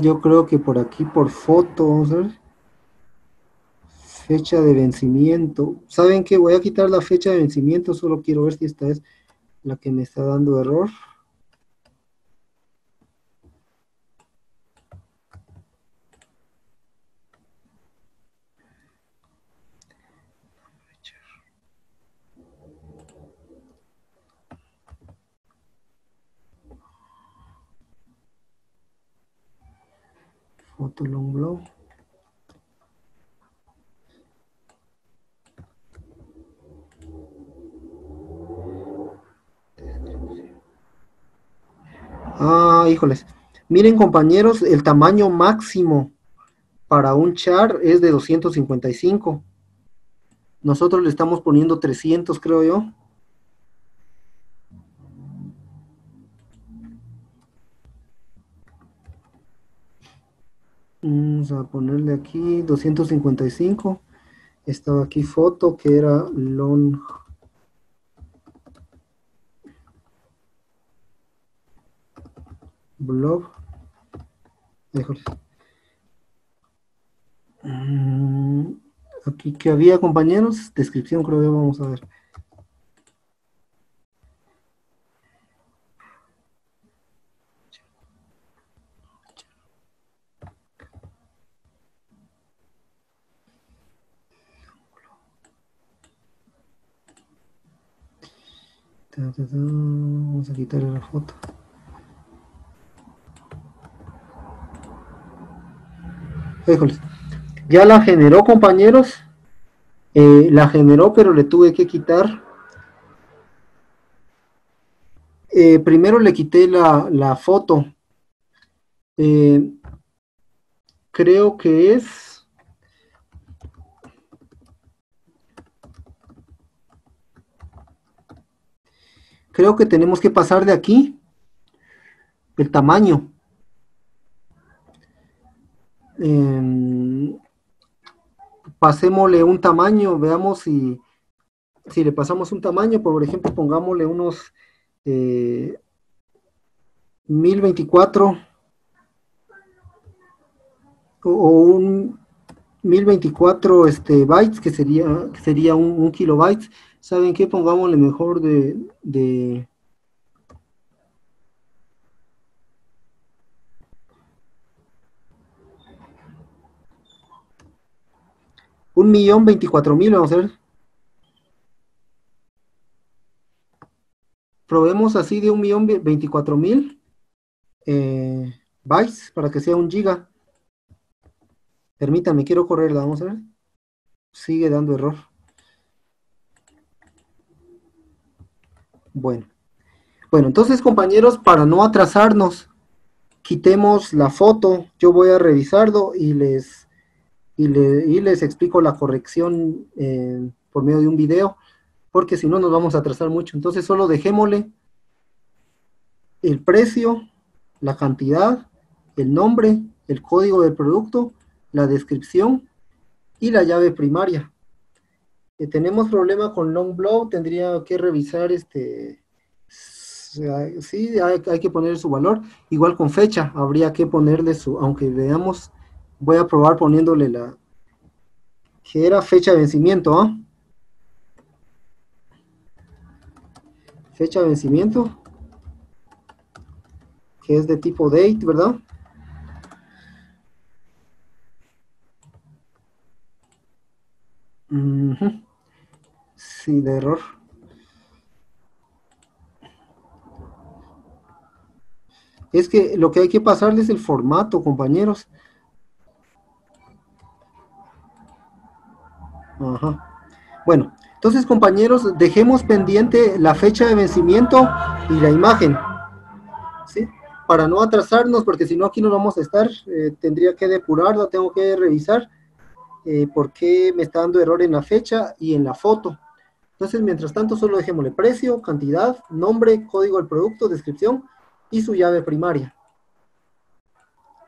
Yo creo que por aquí, por foto, vamos a ver. Fecha de vencimiento. ¿Saben qué? Voy a quitar la fecha de vencimiento, solo quiero ver si esta es la que me está dando error. Foto long blow. Híjoles. Miren, compañeros, el tamaño máximo para un char es de 255. Nosotros le estamos poniendo 300, creo yo. Vamos a ponerle aquí 255. Estaba aquí foto que era long blog. Híjole. Aquí que había, compañeros, descripción creo que vamos a ver. Vamos a quitarle la foto. Híjole. Ya la generó, compañeros. La generó, pero le tuve que quitar primero le quité la foto. Creo que es... Creo que tenemos que pasar de aquí el tamaño. Pasémosle un tamaño, veamos si le pasamos un tamaño, por ejemplo, pongámosle unos 1024 o un 1024 bytes, que sería un kilobyte. ¿Saben qué? Pongámosle mejor de 1.024.000, vamos a ver. Probemos así de 1.024.000 bytes para que sea un giga. Permítanme, quiero correrla, vamos a ver. Sigue dando error. Bueno, entonces, compañeros, para no atrasarnos, quitemos la foto. Yo voy a revisarlo y les explico la corrección por medio de un video, porque si no nos vamos a atrasar mucho. Entonces solo dejémosle el precio, la cantidad, el nombre, el código del producto, la descripción y la llave primaria. Tenemos problema con long blow, tendría que revisar sí, hay que poner su valor. Igual con fecha, habría que ponerle aunque veamos, voy a probar poniéndole que era fecha de vencimiento, ¿ah? Fecha de vencimiento, que es de tipo date, ¿verdad? Sí, de error. Es que lo que hay que pasarles es el formato, compañeros. Ajá. Bueno, entonces, compañeros, dejemos pendiente la fecha de vencimiento y la imagen, ¿sí? Para no atrasarnos, porque si no aquí no vamos a estar. Tendría que depurarlo, tengo que revisar por qué me está dando error en la fecha y en la foto. Entonces, mientras tanto, solo dejémosle precio, cantidad, nombre, código del producto, descripción y su llave primaria.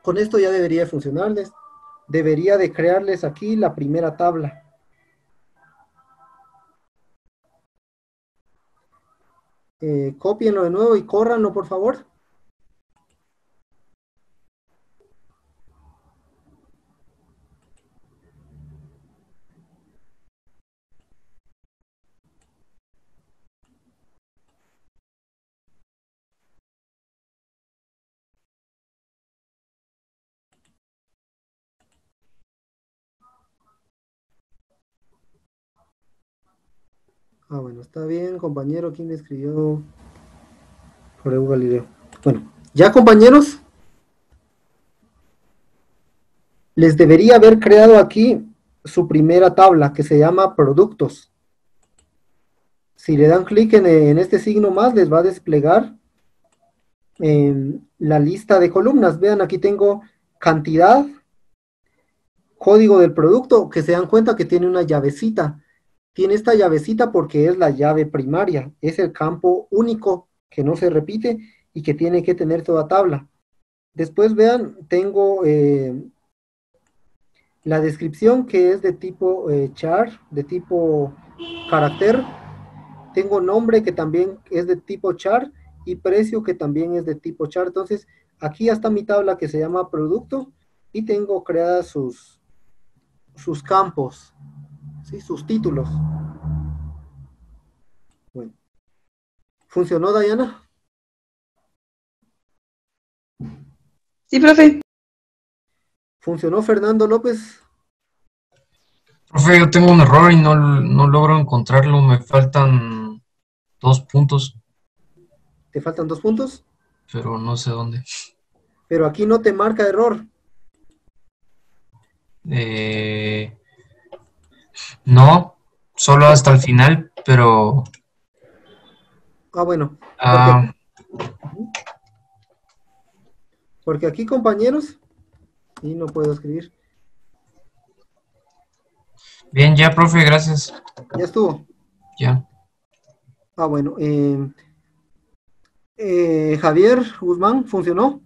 Con esto ya debería funcionarles. Debería de crearles aquí la primera tabla. Cópienlo de nuevo y córranlo, por favor. Bueno, está bien, compañero. ¿Quién me escribió? Por Evo Galileo. Bueno, ya, compañeros, les debería haber creado aquí su primera tabla que se llama productos. Si le dan clic en este signo más, les va a desplegar la lista de columnas. Vean, aquí tengo cantidad, código del producto, que se dan cuenta que tiene una llavecita. Tiene esta llavecita porque es la llave primaria, es el campo único que no se repite y que tiene que tener toda tabla. Después, vean, tengo la descripción, que es de tipo char, de tipo carácter. Tengo nombre, que también es de tipo char, y precio, que también es de tipo char. Entonces, aquí está mi tabla que se llama producto, y tengo creadas sus campos, ¿sí? Sus títulos. Bueno. ¿Funcionó, Dayana? Sí, profe. ¿Funcionó, Fernando López? Profe, yo tengo un error y no logro encontrarlo. Me faltan 2 puntos. ¿Te faltan 2 puntos? Pero no sé dónde. Pero aquí no te marca error. No, solo hasta el final, pero... Bueno. Porque aquí, compañeros, y no puedo escribir. Bien, ya, profe, gracias. Ya estuvo. Ya. Ah, bueno. Javier Guzmán, ¿funcionó?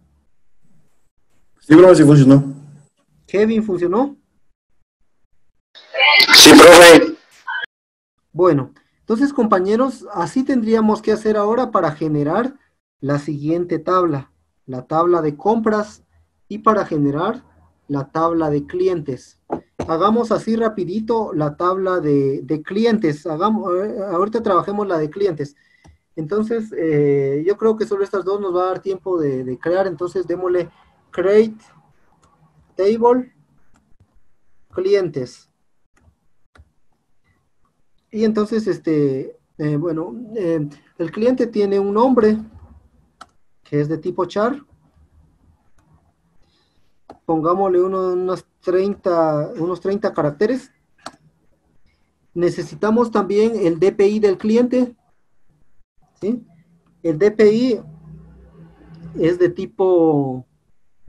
Sí, profe, sí funcionó. Kevin, ¿funcionó? Sí, profe. Bueno, entonces, compañeros, así tendríamos que hacer ahora para generar la siguiente tabla, la tabla de compras y para generar la tabla de clientes. Hagamos así rapidito la tabla de clientes. Ahorita trabajemos la de clientes. Entonces, yo creo que solo estas dos nos va a dar tiempo de crear. Entonces, démosle create table clientes. Y entonces, el cliente tiene un nombre que es de tipo char. Pongámosle unos 30 caracteres. Necesitamos también el DPI del cliente, ¿sí? El DPI es de tipo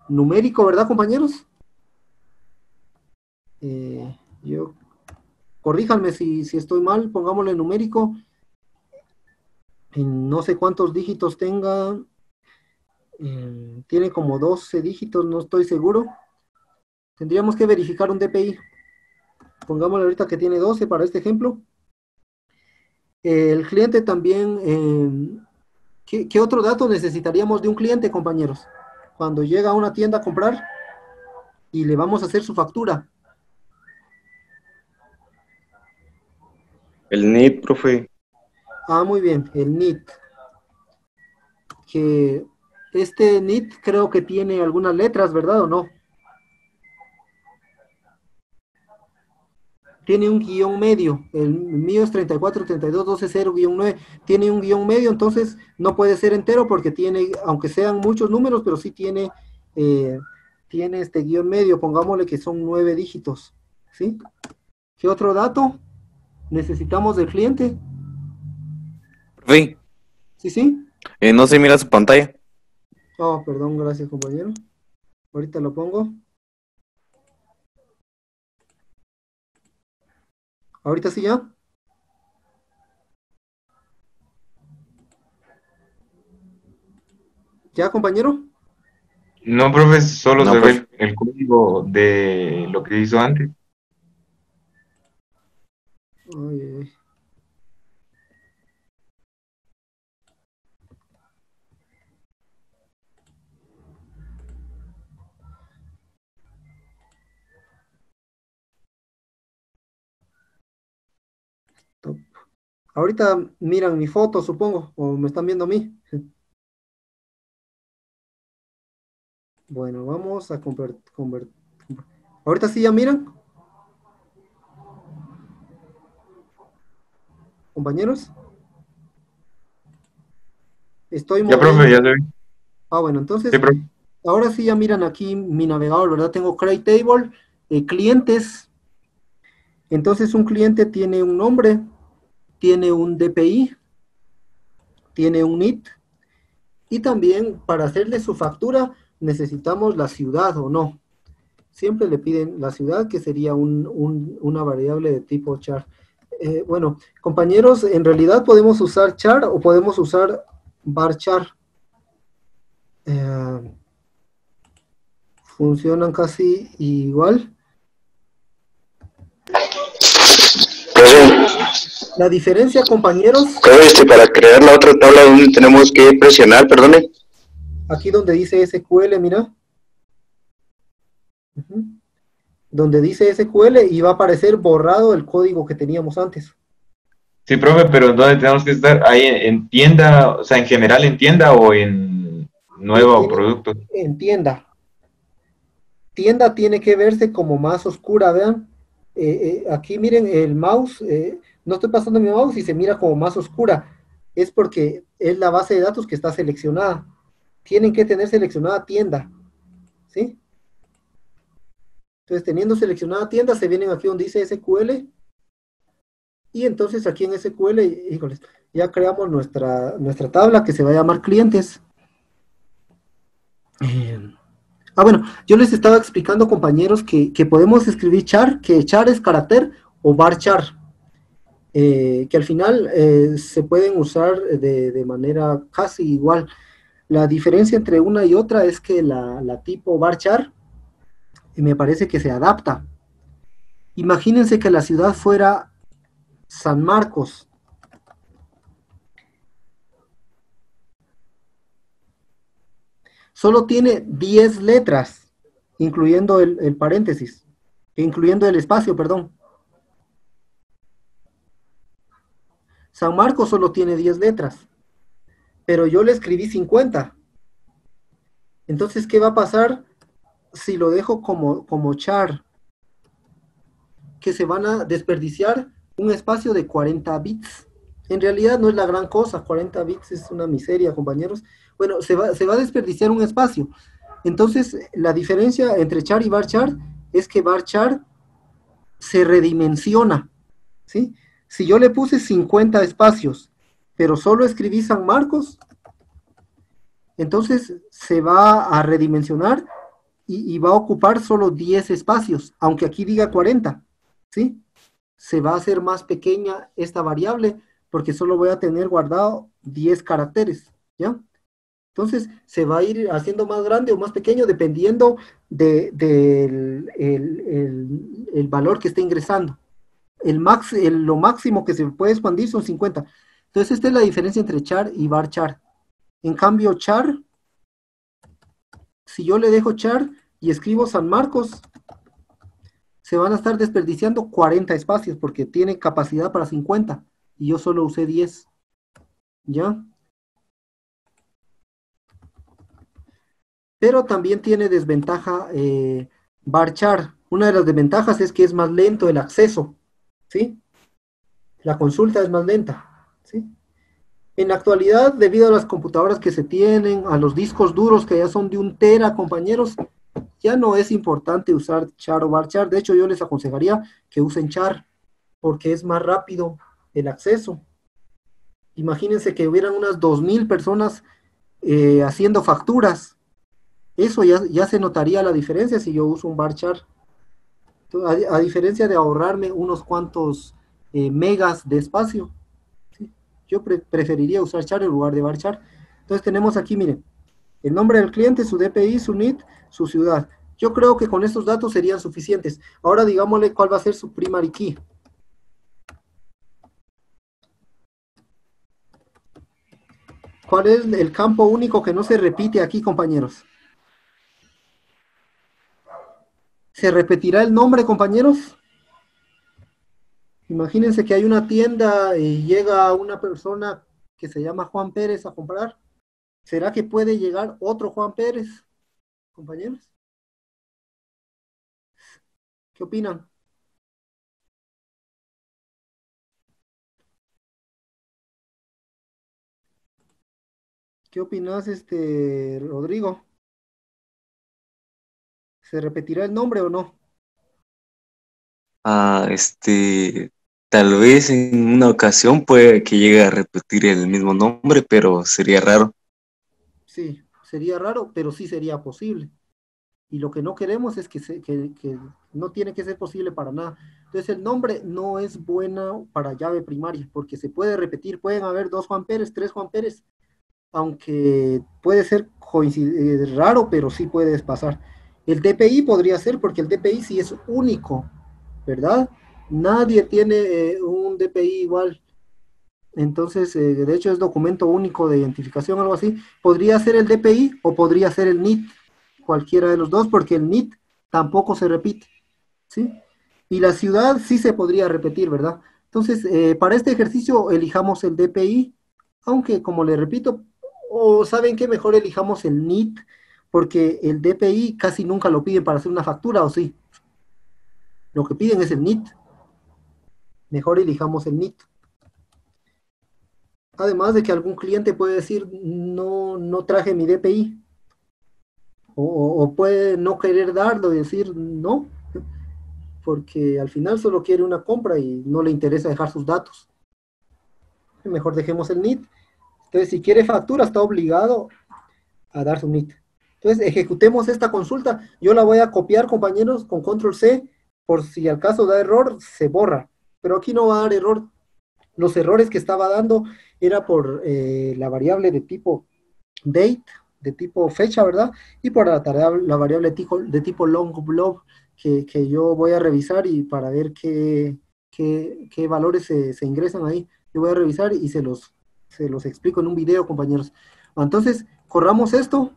numérico, ¿verdad, compañeros? Corríjanme si estoy mal, pongámosle numérico. No sé cuántos dígitos tenga. Tiene como 12 dígitos, no estoy seguro. Tendríamos que verificar un DPI. Pongámosle ahorita que tiene 12 para este ejemplo. El cliente también, ¿qué otro dato necesitaríamos de un cliente, compañeros? Cuando llega a una tienda a comprar y le vamos a hacer su factura. El NIT, profe. Ah, muy bien, el NIT. Que este NIT creo que tiene algunas letras, ¿verdad o no? Tiene un guión medio. El mío es 343212.0-9. Tiene un guión medio, entonces no puede ser entero porque tiene, aunque sean muchos números, pero sí tiene este guión medio. Pongámosle que son 9 dígitos. ¿Sí? ¿Qué otro dato necesitamos del cliente? Profe, Sí. no se mira su pantalla. Oh, perdón, gracias, compañero. Ahorita lo pongo. Ahorita sí ya. ¿Ya, compañero? No, profe, solo No, se profe. ve el código de lo que hizo antes. Ay. Ahorita miran mi foto, supongo, o me están viendo a mí. Bueno, vamos a convertir. Ahorita sí ya miran, compañeros. Estoy Ya, profe, moviendo. ya se ve. Ah, bueno, Sí, entonces, profe. ahora sí ya miran aquí mi navegador, ¿verdad? Tengo Create Table, clientes. Entonces, un cliente tiene un nombre, tiene un DPI, tiene un NIT, y también para hacerle su factura necesitamos la ciudad o no. Siempre le piden la ciudad, que sería una variable de tipo char. Bueno, compañeros, en realidad podemos usar char o podemos usar varchar. Funcionan casi igual. Profe, La diferencia, compañeros, profe, para crear la otra tabla, ¿dónde tenemos que presionar? Perdone. aquí donde dice SQL, mira. Ujú. Donde dice SQL y va a aparecer borrado el código que teníamos antes. Sí, profe, pero ¿dónde tenemos que estar? ¿Ahí en tienda, o sea, en general en tienda o en nuevo producto? En tienda. Tienda tiene que verse como más oscura, vean. Aquí miren el mouse, no estoy pasando mi mouse y se mira como más oscura. Es porque es la base de datos que está seleccionada. Tienen que tener seleccionada tienda, ¿sí? Entonces, teniendo seleccionada tienda, se vienen aquí donde dice SQL Y entonces aquí en SQL, híjoles, ya creamos nuestra tabla que se va a llamar clientes. Bueno, yo les estaba explicando, compañeros, que podemos escribir char, que char es carácter, o varchar, que al final se pueden usar de manera casi igual. La diferencia entre una y otra es que la tipo varchar me parece que se adapta. Imagínense que la ciudad fuera San Marcos. Solo tiene 10 letras, incluyendo el paréntesis, incluyendo el espacio, perdón. San Marcos solo tiene 10 letras, pero yo le escribí 50. Entonces, ¿qué va a pasar si lo dejo como char? Que se van a desperdiciar un espacio de 40 bits. En realidad no es la gran cosa, 40 bits es una miseria, compañeros. Bueno, se va a desperdiciar un espacio. Entonces, la diferencia entre char y varchar es que varchar se redimensiona, ¿sí? Si yo le puse 50 espacios, pero solo escribí San Marcos, entonces se va a redimensionar y va a ocupar solo 10 espacios, aunque aquí diga 40, ¿sí? Se va a hacer más pequeña esta variable porque solo voy a tener guardado 10 caracteres, ¿ya? Entonces se va a ir haciendo más grande o más pequeño dependiendo del el valor que esté ingresando. Lo máximo que se puede expandir son 50. Entonces esta es la diferencia entre char y varchar. En cambio char, si yo le dejo char y escribo San Marcos, se van a estar desperdiciando 40 espacios porque tiene capacidad para 50 y yo solo usé 10. ¿Ya? Pero también tiene desventaja varchar. Una de las desventajas es que es más lento el acceso, ¿sí? La consulta es más lenta, ¿sí? En la actualidad, debido a las computadoras que se tienen, a los discos duros que ya son de 1 tera, compañeros, ya no es importante usar char o varchar. De hecho, yo les aconsejaría que usen char, porque es más rápido el acceso. Imagínense que hubieran unas 2000 personas haciendo facturas. Eso ya se notaría la diferencia si yo uso un varchar. A diferencia de ahorrarme unos cuantos megas de espacio, ¿sí? Yo preferiría usar char en lugar de varchar. Entonces tenemos aquí, miren, el nombre del cliente, su DPI, su NIT, su ciudad. Yo creo que con estos datos serían suficientes. Ahora digámosle cuál va a ser su primary key. ¿Cuál es el campo único que no se repite aquí, compañeros? ¿Se repetirá el nombre, compañeros? Imagínense que hay una tienda y llega una persona que se llama Juan Pérez a comprar. ¿Será que puede llegar otro Juan Pérez, compañeros? ¿Qué opinan? ¿Qué opinas, Rodrigo? ¿Se repetirá el nombre o no? Tal vez en una ocasión puede que llegue a repetir el mismo nombre, pero sería raro. Sí, sería raro, pero sí sería posible. Y lo que no queremos es que no tiene que ser posible para nada. Entonces el nombre no es bueno para llave primaria, porque se puede repetir, pueden haber 2 Juan Pérez, 3 Juan Pérez, aunque puede ser raro, pero sí puedes pasar. El DPI podría ser, porque el DPI sí es único, ¿verdad? Nadie tiene un DPI igual. Entonces, de hecho es documento único de identificación, algo así. Podría ser el DPI o podría ser el NIT, cualquiera de los dos, porque el NIT tampoco se repite, ¿sí? Y la ciudad sí se podría repetir, ¿verdad? Entonces, para este ejercicio elijamos el DPI, aunque como le repito, o saben que mejor elijamos el NIT, porque el DPI casi nunca lo piden para hacer una factura, ¿o sí? Lo que piden es el NIT. Mejor elijamos el NIT. Además de que algún cliente puede decir, no traje mi DPI. O puede no querer darlo y decir, no. porque al final solo quiere una compra y no le interesa dejar sus datos. Mejor dejemos el NIT. Entonces, si quiere factura, está obligado a dar su NIT. Entonces, ejecutemos esta consulta. Yo la voy a copiar, compañeros, con control C, por si al caso da error, se borra. Pero aquí no va a dar error. Los errores que estaba dando era por la variable de tipo date, de tipo fecha, ¿verdad? Y por la variable de tipo long blob, que yo voy a revisar y para ver qué valores se ingresan ahí. Yo voy a revisar y se los explico en un video, compañeros. Entonces, corramos esto,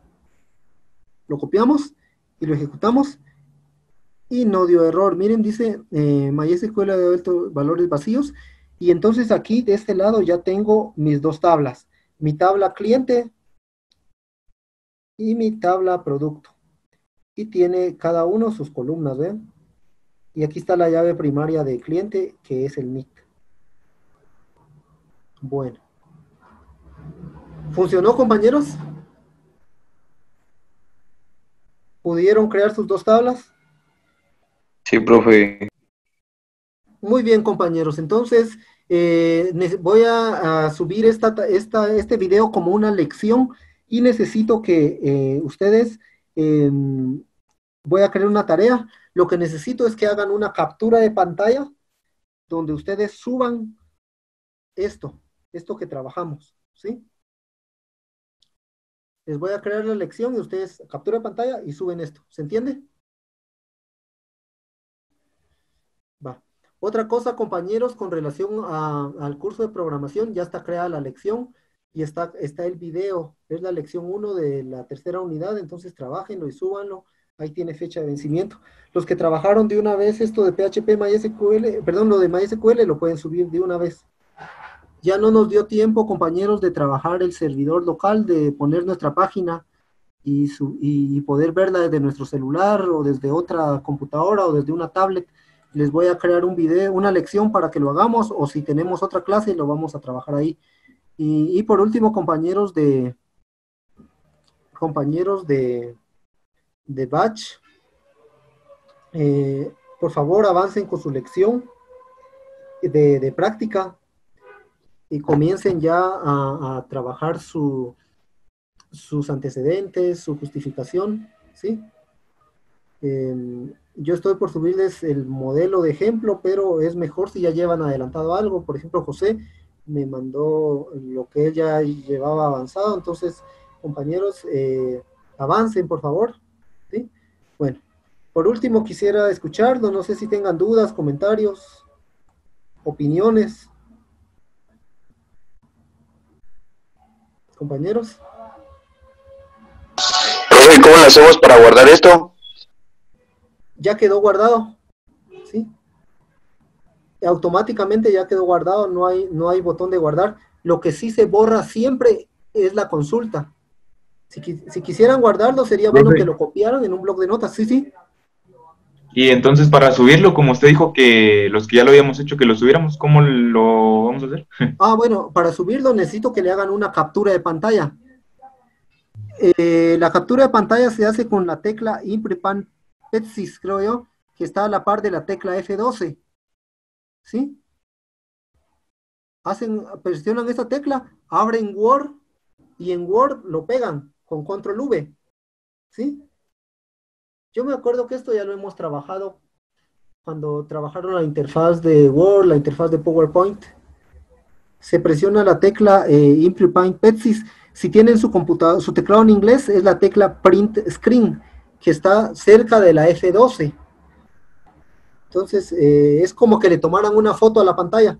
lo copiamos y lo ejecutamos y no dio error. Miren, dice MySQL ha devuelto valores vacíos y entonces aquí de este lado ya tengo mis dos tablas, mi tabla cliente y mi tabla producto, y tiene cada uno sus columnas, ¿ven? Y aquí está la llave primaria de cliente, que es el NIT. Bueno. ¿Funcionó, compañeros? ¿Pudieron crear sus dos tablas? Sí, profe. Muy bien, compañeros. Entonces, voy a subir este video como una lección y necesito que ustedes, voy a crear una tarea. Lo que necesito es que hagan una captura de pantalla donde ustedes suban esto que trabajamos, ¿sí? Les voy a crear la lección y ustedes captura de pantalla y suben esto. ¿Se entiende? Va. Otra cosa, compañeros, con relación al curso de programación, ya está creada la lección y está el video. Es la lección 1 de la tercera unidad, entonces trabájenlo y súbanlo. Ahí tiene fecha de vencimiento. Los que trabajaron de una vez esto de PHP, MySQL, perdón, lo de MySQL lo pueden subir de una vez. Ya no nos dio tiempo, compañeros, de trabajar el servidor local, de poner nuestra página y poder verla desde nuestro celular o desde otra computadora o desde una tablet. Les voy a crear un video, una lección para que lo hagamos, o si tenemos otra clase lo vamos a trabajar ahí. Y por último, compañeros de batch, por favor avancen con su lección de práctica y comiencen ya a trabajar sus antecedentes, su justificación, ¿sí? Yo estoy por subirles el modelo de ejemplo, pero es mejor si ya llevan adelantado algo. Por ejemplo, José me mandó lo que él ya llevaba avanzado. Entonces, compañeros, avancen, por favor, ¿sí? Bueno, por último quisiera escucharlo. No sé si tengan dudas, comentarios, opiniones. Compañeros. Profe, ¿cómo lo hacemos para guardar esto? Ya quedó guardado, ¿sí? Automáticamente ya quedó guardado, no hay botón de guardar. Lo que sí se borra siempre es la consulta. Si quisieran guardarlo, sería bueno que lo copiaran en un bloc de notas, sí. Y entonces para subirlo, como usted dijo que los que ya lo habíamos hecho, que lo subiéramos, ¿cómo lo vamos a hacer? Bueno, para subirlo necesito que le hagan una captura de pantalla. La captura de pantalla se hace con la tecla Imprepan Petsys, creo yo, que está a la par de la tecla F12, ¿sí? Presionan esta tecla, abren Word, y en Word lo pegan con Control V, ¿sí? Yo me acuerdo que esto ya lo hemos trabajado cuando trabajaron la interfaz de Word, la interfaz de PowerPoint. Se presiona la tecla Imprepan Petsys. Si tienen su computador, su teclado en inglés, es la tecla Print Screen, que está cerca de la F12. Entonces, es como que le tomaran una foto a la pantalla,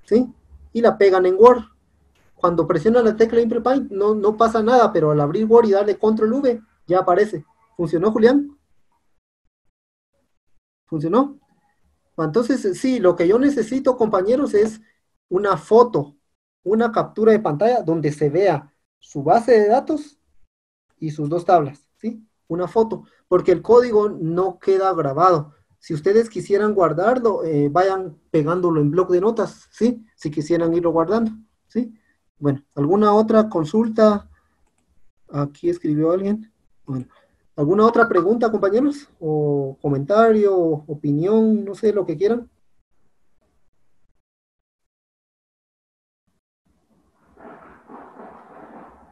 ¿sí? Y la pegan en Word. Cuando presionan la tecla Imprepan, no pasa nada, pero al abrir Word y darle Control V, ya aparece. ¿Funcionó, Julián? ¿Funcionó? Entonces, sí, lo que yo necesito, compañeros, es una foto, una captura de pantalla donde se vea su base de datos y sus dos tablas, ¿sí? Una foto, porque el código no queda grabado. Si ustedes quisieran guardarlo, vayan pegándolo en bloc de notas, ¿sí? Si quisieran irlo guardando, ¿sí? Bueno, ¿alguna otra consulta? Aquí escribió alguien. Bueno, ¿Alguna otra pregunta, compañeros? ¿O comentario, opinión, no sé, lo que quieran?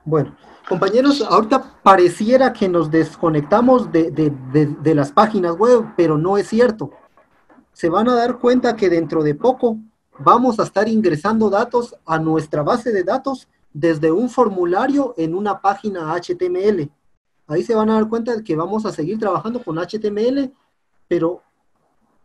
Bueno, compañeros, ahorita pareciera que nos desconectamos de las páginas web, pero no es cierto. Se van a dar cuenta que dentro de poco vamos a estar ingresando datos a nuestra base de datos desde un formulario en una página HTML. Ahí se van a dar cuenta de que vamos a seguir trabajando con HTML, pero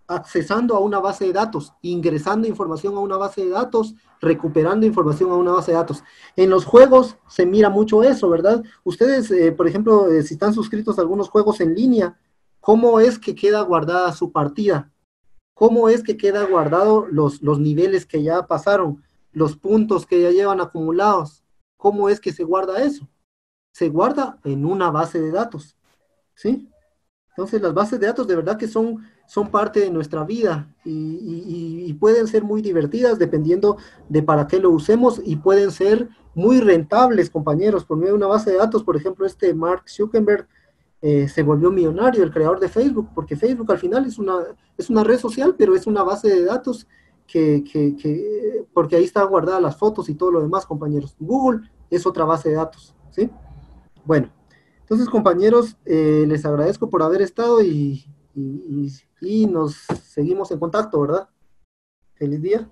accesando a una base de datos, ingresando información a una base de datos, recuperando información a una base de datos. En los juegos se mira mucho eso, ¿verdad? Ustedes, por ejemplo, si están suscritos a algunos juegos en línea, ¿cómo es que queda guardada su partida? ¿Cómo es que queda guardado los niveles que ya pasaron, los puntos que ya llevan acumulados? ¿Cómo es que se guarda eso? Se guarda en una base de datos, ¿sí? Entonces las bases de datos de verdad que son parte de nuestra vida y pueden ser muy divertidas dependiendo de para qué lo usemos y pueden ser muy rentables, compañeros, por medio de una base de datos. Por ejemplo, Mark Zuckerberg se volvió millonario, el creador de Facebook, porque Facebook al final es una red social, pero es una base de datos porque ahí están guardadas las fotos y todo lo demás, compañeros. Google es otra base de datos, ¿sí? Bueno, entonces, compañeros, les agradezco por haber estado y nos seguimos en contacto, ¿verdad? Feliz día.